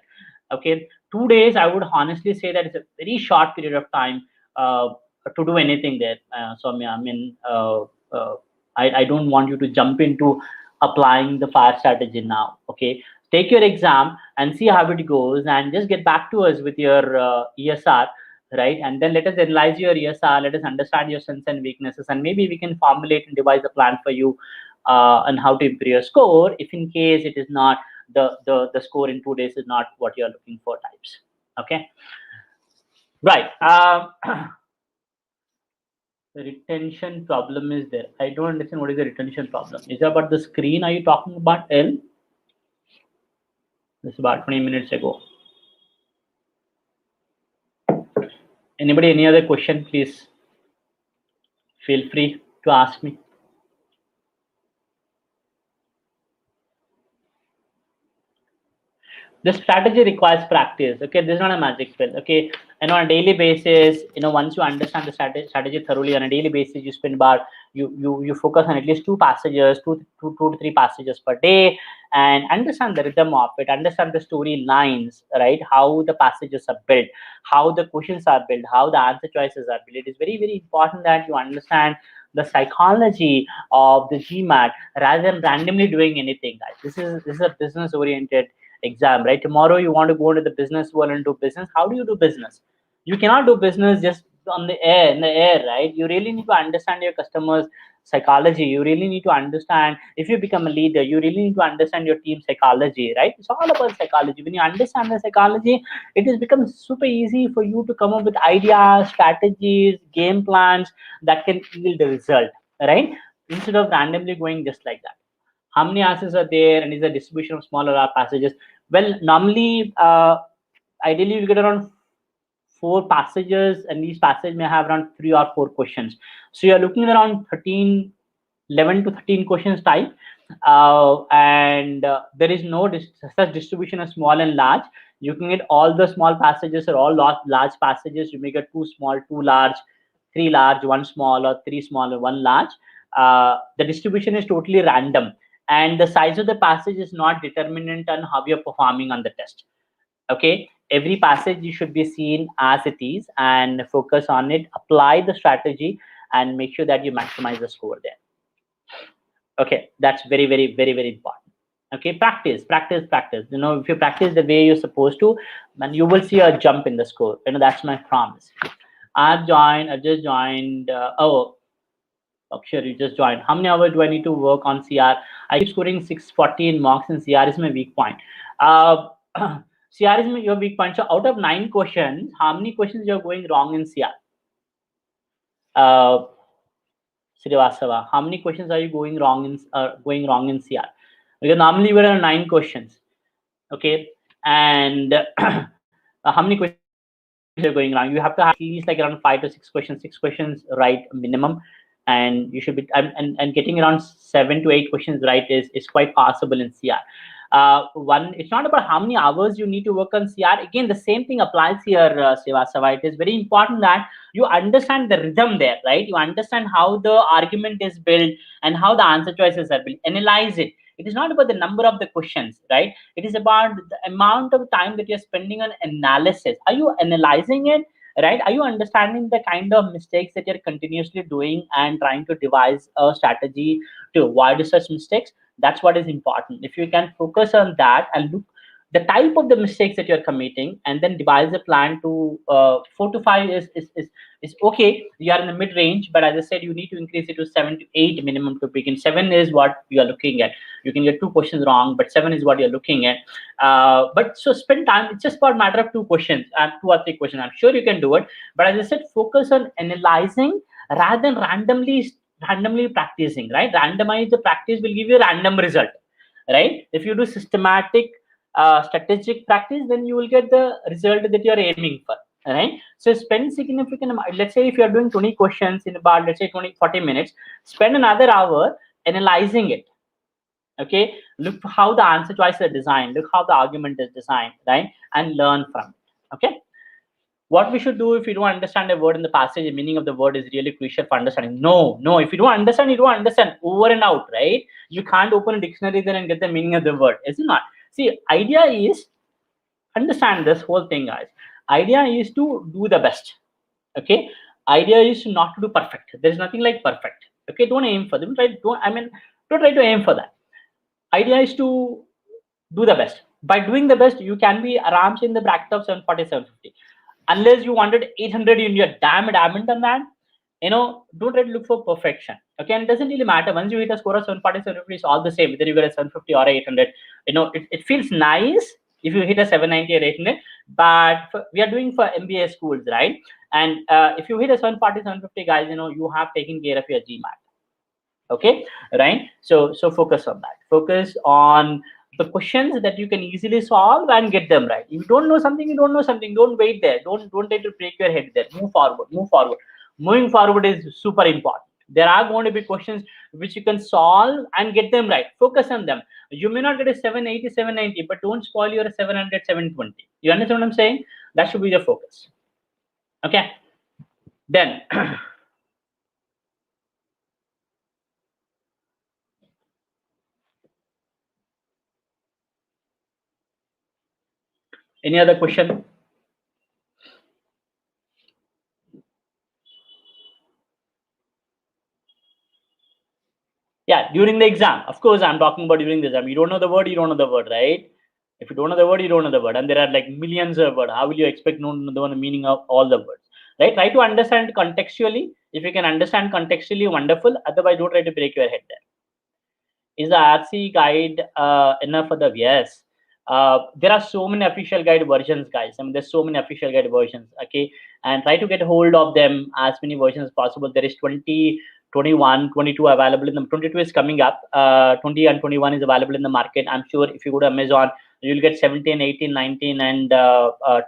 Okay, 2 days, I would honestly say that it's a very short period of time uh, to do anything there. So I mean, I don't want you to jump into applying the fire strategy now. Okay, take your exam and see how it goes, and just get back to us with your ESR, right? And then let us analyze your ESR, let us understand your strengths and weaknesses, and maybe we can formulate and devise a plan for you on how to improve your score, if in case it is not the score in 2 days is not what you're looking for types. Okay, right. The retention problem is there. I don't understand what is the retention problem. Is it about the screen? Are you talking about L? This is about 20 minutes ago. Anybody, any other question, please feel free to ask me. The strategy requires practice. Okay, this is not a magic pill. Okay, and on a daily basis, once you understand the strategy thoroughly, on a daily basis, you spend about you focus on at least 2 passages, two to 3 passages per day, and understand the rhythm of it, understand the story lines, right? How the passages are built, how the questions are built, how the answer choices are built. It is very important that you understand the psychology of the GMAT rather than randomly doing anything, guys. This is a business oriented exam, right? Tomorrow you want to go into the business world and do business. How do you do business? You cannot do business just on the air, in the air, right? You really need to understand your customers psychology. You really need to understand, if you become a leader, you really need to understand your team psychology, right? It's all about psychology. When you understand the psychology, it has become super easy for you to come up with ideas, strategies, game plans that can yield the result, right? Instead of randomly going just like that. How many answers are there, and is the distribution of smaller R passages? Well, normally, ideally, you get around 4 passages, and each passage may have around 3 or 4 questions. So you're looking at around 11 to 13 questions type, and there is no such distribution of small and large. You can get all the small passages or all large passages. You may get 2 small, 2 large, 3 large, 1 small, or 3 small, or 1 large. The distribution is totally random, and the size of the passage is not determinant on how you're performing on the test. Okay, every passage you should be seen as it is and focus on it, apply the strategy, and make sure that you maximize the score there. Okay, that's very important. Okay, practice. If you practice the way you're supposed to, then you will see a jump in the score. That's my promise. I've just joined. Oh, sure, you just joined. How many hours do I need to work on CR? I keep scoring 640 in mocks, and CR is my weak point. CR is your weak point. So out of 9 questions, how many questions you're going wrong in CR? Srivastava, how many questions are you going wrong in CR? Because normally we're on 9 questions. Okay, and how many questions you're going wrong? You have to have at least like around 5 to 6 questions, 6 questions right minimum, and you should be and getting around 7 to 8 questions right is quite possible in CR. It's not about how many hours you need to work on CR. Again, the same thing applies here, Srivastava. It is very important that you understand the rhythm there, right? You understand how the argument is built and how the answer choices are built. Analyze it. It is not about the number of the questions, right? It is about the amount of time that you're spending on analysis. Are you analyzing it, right? Are you understanding the kind of mistakes that you're continuously doing and trying to devise a strategy to avoid such mistakes? That's what is important. If you can focus on that and the type of the mistakes that you're committing, and then devise a plan to 4 to 5 is okay. You are in the mid range, but as I said, you need to increase it to 7 to 8 minimum to begin. 7 is what you are looking at. You can get 2 questions wrong, but 7 is what you're looking at. But so spend time. It's just about matter of 2 questions and 2 or 3 questions. I'm sure you can do it, but as I said, focus on analyzing rather than randomly practicing. Right? Randomize the practice will give you a random result. Right? If you do systematic strategic practice, then you will get the result that you are aiming for. Right? So spend significant amount. Let's say if you are doing 20 questions in about, let's say 40 minutes, spend another hour analyzing it. Okay, look how the answer choices are designed, look how the argument is designed, right? And learn from it. Okay, what we should do if you don't understand a word in the passage, the meaning of the word is really crucial for understanding. No, if you don't understand, you don't understand. Over and out, right? You can't open a dictionary then and get the meaning of the word, is it not? See, idea is, understand this whole thing, guys. Idea is to do the best. Okay, idea is not to do perfect. There's nothing like perfect. Okay, don't aim for them. Don't try to aim for that. Idea is to do the best. By doing the best, you can be around in the bracket of 740, 750. Unless you wanted 800 and you're damn adamant on that, don't try to look for perfection. Okay, and it doesn't really matter. Once you hit a score of 740, 750, it's all the same, whether you get a 750 or 800. It feels nice if you hit a 790 or 800, but we are doing for MBA schools, right? And if you hit a 740, 750, guys, you have taken care of your GMAT. Okay, right? So focus on that. Focus on the questions that you can easily solve and get them right. If you don't know something, you don't know something. Don't wait there. Don't try to break your head there. Move forward. Moving forward is super important. There are going to be questions which you can solve and get them right. Focus on them. You may not get a 780, 790, but don't spoil your 700, 720. You understand what I'm saying? That should be the focus. Okay, then any other question? Yeah, during the exam, of course, I'm talking about during the exam. You don't know the word, right? If you don't know the word, you don't know the word, and there are like millions of words. How will you expect to know the meaning of all the words, right? Try to understand contextually. If you can understand contextually, wonderful. Otherwise, don't try to break your head there. Is the RC guide enough for the? Yes. There are so many official guide versions, guys. I mean, there's so many official guide versions. Okay, and try to get hold of them, as many versions as possible. There is 20, 21, 22 available in the 22 is coming up. 20 and 21 is available in the market. I'm sure if you go to Amazon, you'll get 17, 18, 19, and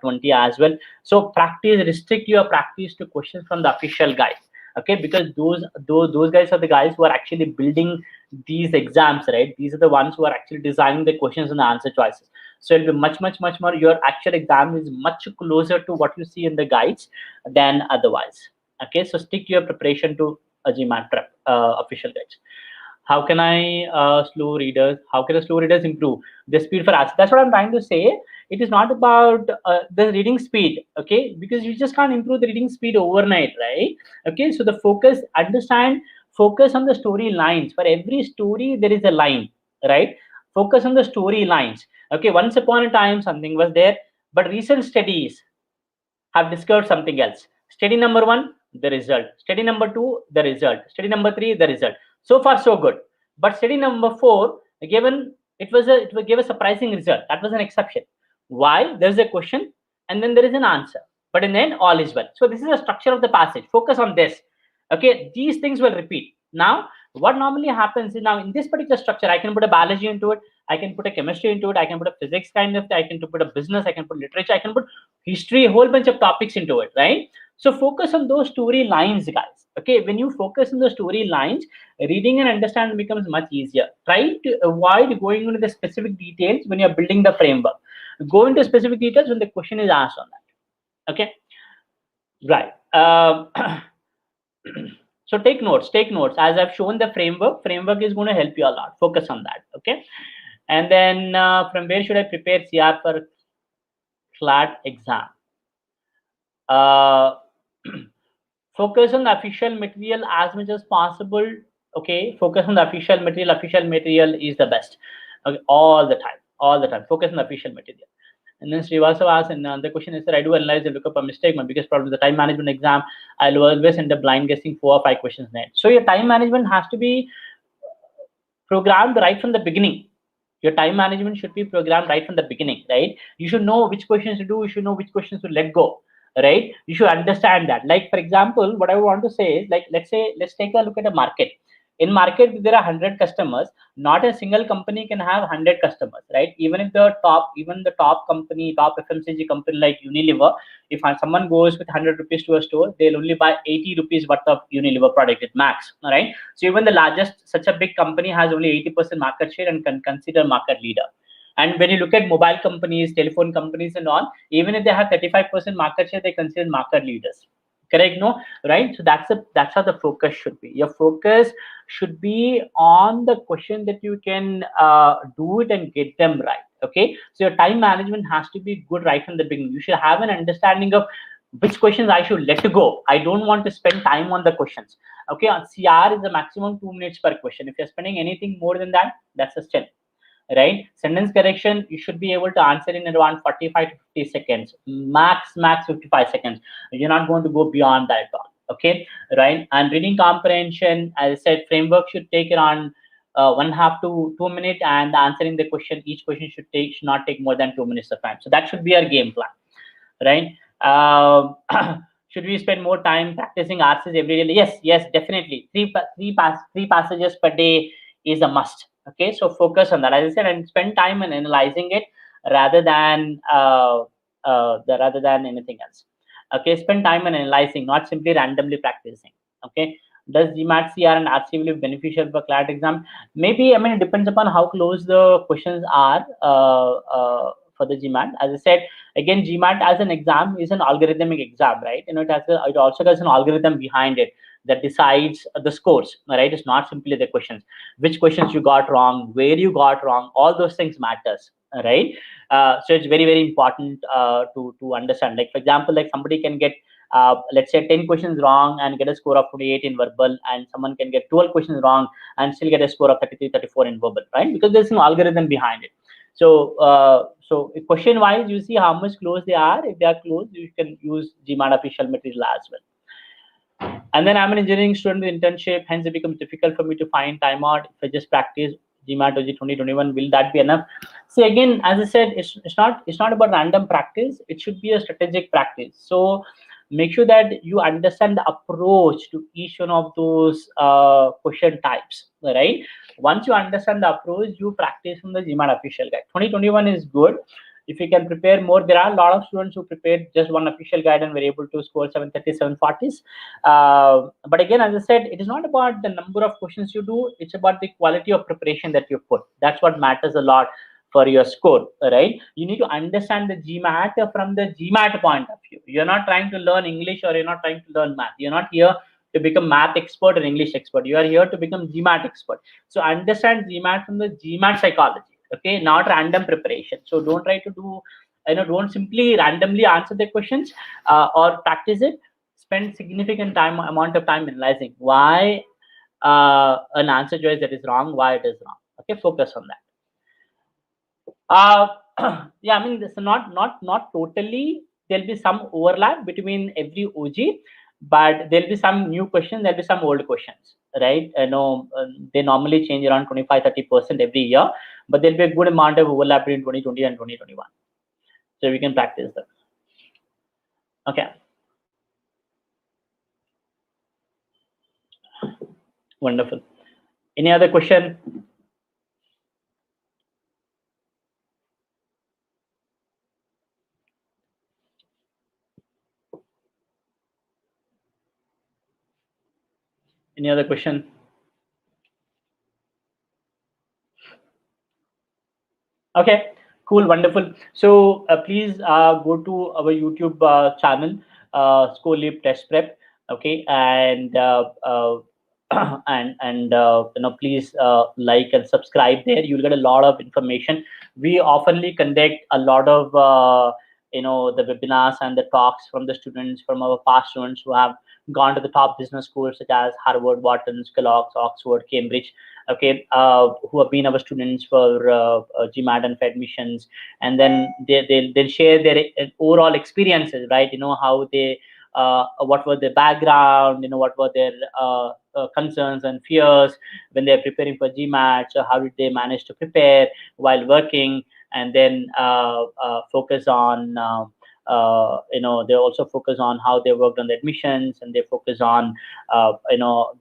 20 as well. So practice, restrict your practice to questions from the official guide. Okay, because those guys are the guys who are actually building these exams, right? These are the ones who are actually designing the questions and the answer choices. So it'll be much more, your actual exam is much closer to what you see in the guides than otherwise. Okay, so stick to your preparation to a GMAT prep official guides. How can I slow readers? How can slow readers improve the speed for us? That's what I'm trying to say. It is not about the reading speed, okay? Because you just can't improve the reading speed overnight, right? Okay, so the focus, focus on the story lines. For every story, there is a line, right? Focus on the story lines. Okay, once upon a time, something was there, but recent studies have discovered something else. Study number 1, the result. Study number 2, the result. Study number 3, the result. So far, so good. But study number 4, given it gave a surprising result. That was an exception. Why? There is a question and then there is an answer. But in the end, all is well. So this is the structure of the passage. Focus on this. Okay, these things will repeat. Now, what normally happens is, now in this particular structure, I can put a biology into it, I can put a chemistry into it, I can put a physics kind of, I can put a business, I can put literature, I can put history, a whole bunch of topics into it, right? So focus on those story lines, guys. Okay, when you focus on the story lines, reading and understanding becomes much easier. Try to avoid going into the specific details when you're building the framework. Go into specific details when the question is asked on that. Okay, right. So take notes, as I've shown the framework is going to help you a lot. Focus on that. Okay, and then from where should I prepare CR for CLAT exam? Focus on the official material as much as possible. Okay, focus on the official material is the best. Okay, all the time. all the time. Focus on the official material. And then Srivastava asks, and the question is that I do analyze and look up a mistake. My biggest problem is the time management exam. I'll always end up blind guessing 4 or 5 questions net. So your time management has to be programmed right from the beginning. Your time management should be programmed right from the beginning, right? You should know which questions to do. You should know which questions to let go, right? You should understand that. Like, for example, what I want to say is, like, let's take a look at a market. In market, there are 100 customers. Not a single company can have 100 customers, right? Even the top company, top FMCG company like Unilever, if someone goes with 100 rupees to a store, they'll only buy 80 rupees worth of Unilever product at max, all right? So even the largest, such a big company has only 80% market share and can consider market leader. And when you look at mobile companies, telephone companies and all, even if they have 35% market share, they consider market leaders. Correct? No, right? So that's how the focus should be. Your focus should be on the question that you can do it and get them right. Okay, so your time management has to be good right from the beginning. You should have an understanding of which questions I should let go. I don't want to spend time on the questions. Okay, on CR is the maximum 2 minutes per question. If you're spending anything more than that, that's a step. Right? Sentence correction, you should be able to answer in around 45 to 50 seconds, max 55 seconds. You're not going to go beyond that at all. Okay, right? And reading comprehension, as I said, framework should take around 1.5 to 2 minutes, and answering the question, each question should not take more than 2 minutes of time. So that should be our game plan, right? Should we spend more time practicing RCs every day? Yes, definitely. Three passages per day is a must. Okay, so focus on that, as I said, and spend time in analyzing it rather than anything else. Okay, spend time in analyzing, not simply randomly practicing. Okay, does GMAT CR and RC will be beneficial for CLAT exam? Maybe. I mean, it depends upon how close the questions are for the GMAT. As I said, again, GMAT as an exam is an algorithmic exam, right? You know, it also has an algorithm behind it that decides the scores, right? It's not simply the questions. Which questions you got wrong, where you got wrong, all those things matters, right? So it's very, very important to understand. Like, for example, like somebody can get let's say 10 questions wrong and get a score of 28 in verbal, and someone can get 12 questions wrong and still get a score of 33, 34 in verbal, right? Because there's an algorithm behind it. So so question wise, you see how much close they are. If they are close, you can use GMAT official material as well. And then I'm an engineering student with internship, hence it becomes difficult for me to find time out. If I just practice GMAT OG 2021, will that be enough? See, again, as I said, it's not about random practice. It should be a strategic practice. So make sure that you understand the approach to each one of those question types, right? Once you understand the approach, you practice from the GMAT official guide. 2021 is good. If you can prepare more, there are a lot of students who prepared just one official guide and were able to score 730, 740s. But again, as I said, it is not about the number of questions you do. It's about the quality of preparation that you put. That's what matters a lot for your score, right? You need to understand the GMAT from the GMAT point of view. You're not trying to learn English, or you're not trying to learn math. You're not here to become math expert or English expert. You are here to become GMAT expert. So understand GMAT from the GMAT psychology. Okay, not random preparation. So don't try to do, don't simply randomly answer the questions or practice it. Spend significant amount of time analyzing why an answer choice that is wrong, why it is wrong. Okay, focus on that. Yeah, I mean, this is not totally. There'll be some overlap between every OG, but there'll be some new questions, there'll be some old questions, right? They normally change around 25-30% every year, but there'll be a good amount of overlap between 2020 and 2021. So we can practice that. Okay. Wonderful. Any other question? Any other question? Okay, cool, wonderful. So please go to our YouTube channel, Scoreleap Test Prep. Okay, and please like and subscribe there. You'll get a lot of information. We oftenly conduct a lot of the webinars and the talks from the students, from our past students who have gone to the top business schools such as Harvard, Wharton, Kellogg's, Oxford, Cambridge, okay, who have been our students for GMAT and for admissions, and then they'll share their overall experiences, right? How they what were their background, what were their concerns and fears when they're preparing for GMAT. So how did they manage to prepare while working, and then focus on they also focus on how they worked on the admissions, and they focus on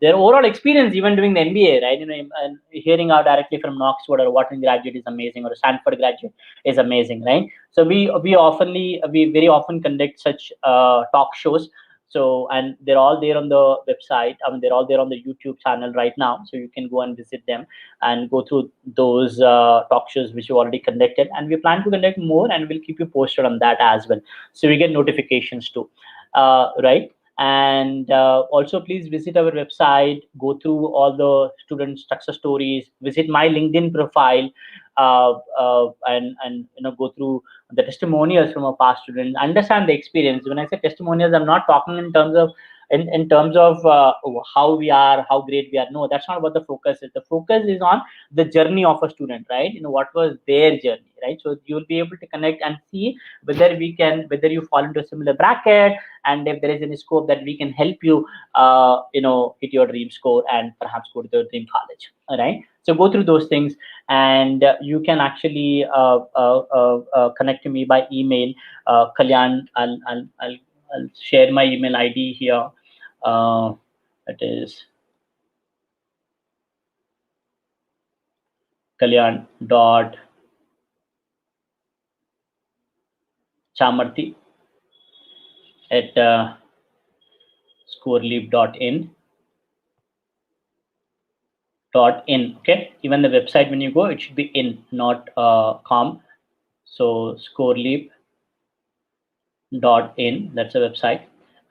their overall experience even doing the MBA, right? And hearing out directly from an Oxford or Wharton graduate is amazing, or a Stanford graduate is amazing, right? So we very often conduct such talk shows. So, and they're all there on the website. I mean, they're all there on the YouTube channel right now, so you can go and visit them and go through those talk shows which you already conducted, and we plan to conduct more, and we'll keep you posted on that as well, so we get notifications too, right? And also, please visit our website, go through all the student success stories, visit my LinkedIn profile, and go through the testimonials from our past students, understand the experience. When I say testimonials, I'm not talking in terms of in terms of how we are, how great we are. No, that's not what the focus is. The focus is on the journey of a student, right? What was their journey, right? So you'll be able to connect and see whether you fall into a similar bracket, and if there is any scope that we can help you hit your dream score and perhaps go to your dream college. All right, so go through those things, and you can actually connect to me by email. Kalyan, I'll share my email ID here. It is Kalyan dot Chamarthi at scoreleap.in. Okay, even the website, when you go, it should be in, not com. So scoreleap.in, that's a website.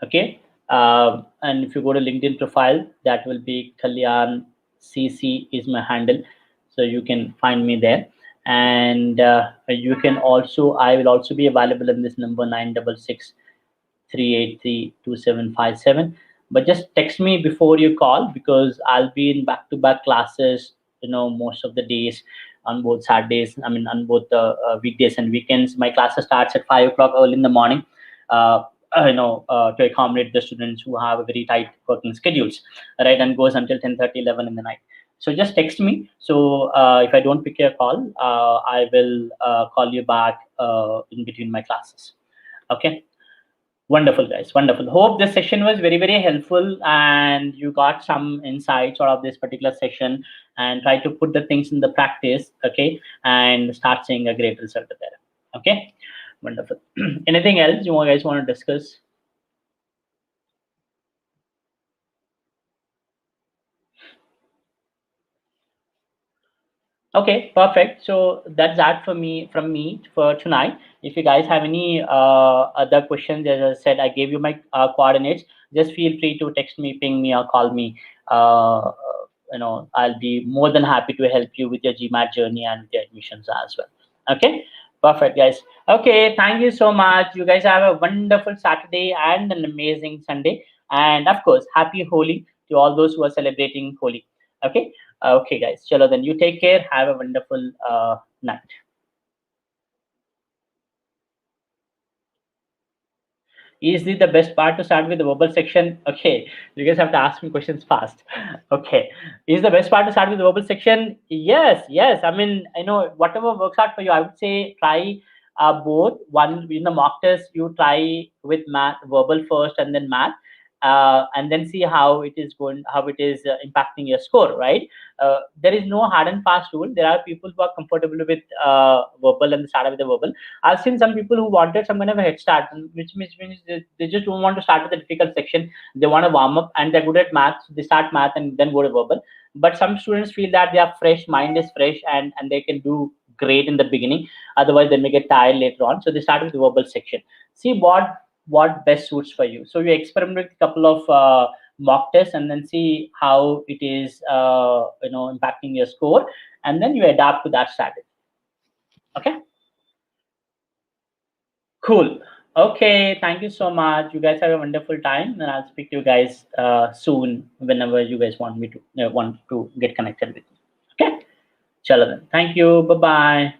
Okay, and if you go to LinkedIn profile, that will be Kalyan CC is my handle, so you can find me there. And you can also, I will also be available in this number, 966-383-2757. But just text me before you call, because I'll be in back-to-back classes, most of the days, on both Saturdays, I mean, on both the weekdays and weekends. My classes starts at 5 o'clock early in the morning, to accommodate the students who have a very tight working schedules, right, and goes until 10:30, 11 in the night. So just text me. So if I don't pick your call, I will call you back in between my classes. Okay. Wonderful, guys. Wonderful. Hope this session was very, very helpful, and you got some insights out of this particular session, and try to put the things in the practice, okay, and start seeing a great result there. Okay. Wonderful. Anything else you guys want to discuss? Okay, perfect. So that's that from me for tonight. If you guys have any other questions, as I said, I gave you my coordinates. Just feel free to text me, ping me, or call me. I'll be more than happy to help you with your GMAT journey and with your admissions as well. Okay, perfect, guys. Okay, thank you so much. You guys have a wonderful Saturday and an amazing Sunday. And of course, happy Holi to all those who are celebrating Holi. Okay. Okay, guys. Chalo, then you take care. Have a wonderful night. Is this the best part to start with the verbal section? Okay, you guys have to ask me questions fast. Okay, is the best part to start with the verbal section? Yes, yes. I mean, whatever works out for you. I would say try both. One in the mock test, you try with math, verbal first, and then math. And then see how it is impacting your score, right? There is no hard and fast rule. There are people who are comfortable with verbal and start with the verbal. I've seen some people who wanted some kind of a head start, which means they just don't want to start with the difficult section. They want to warm up, and they're good at math. So they start math and then go to verbal. But some students feel that they are fresh, mind is fresh, and they can do great in the beginning. Otherwise, they may get tired later on. So they start with the verbal section. See what best suits for you. So you experiment with a couple of mock tests, and then see how it is impacting your score, and then you adapt to that strategy. Okay, cool. Okay, thank you so much. You guys have a wonderful time, and I'll speak to you guys soon whenever you guys want to get connected with me. Okay, chalo then. Thank you. Bye bye.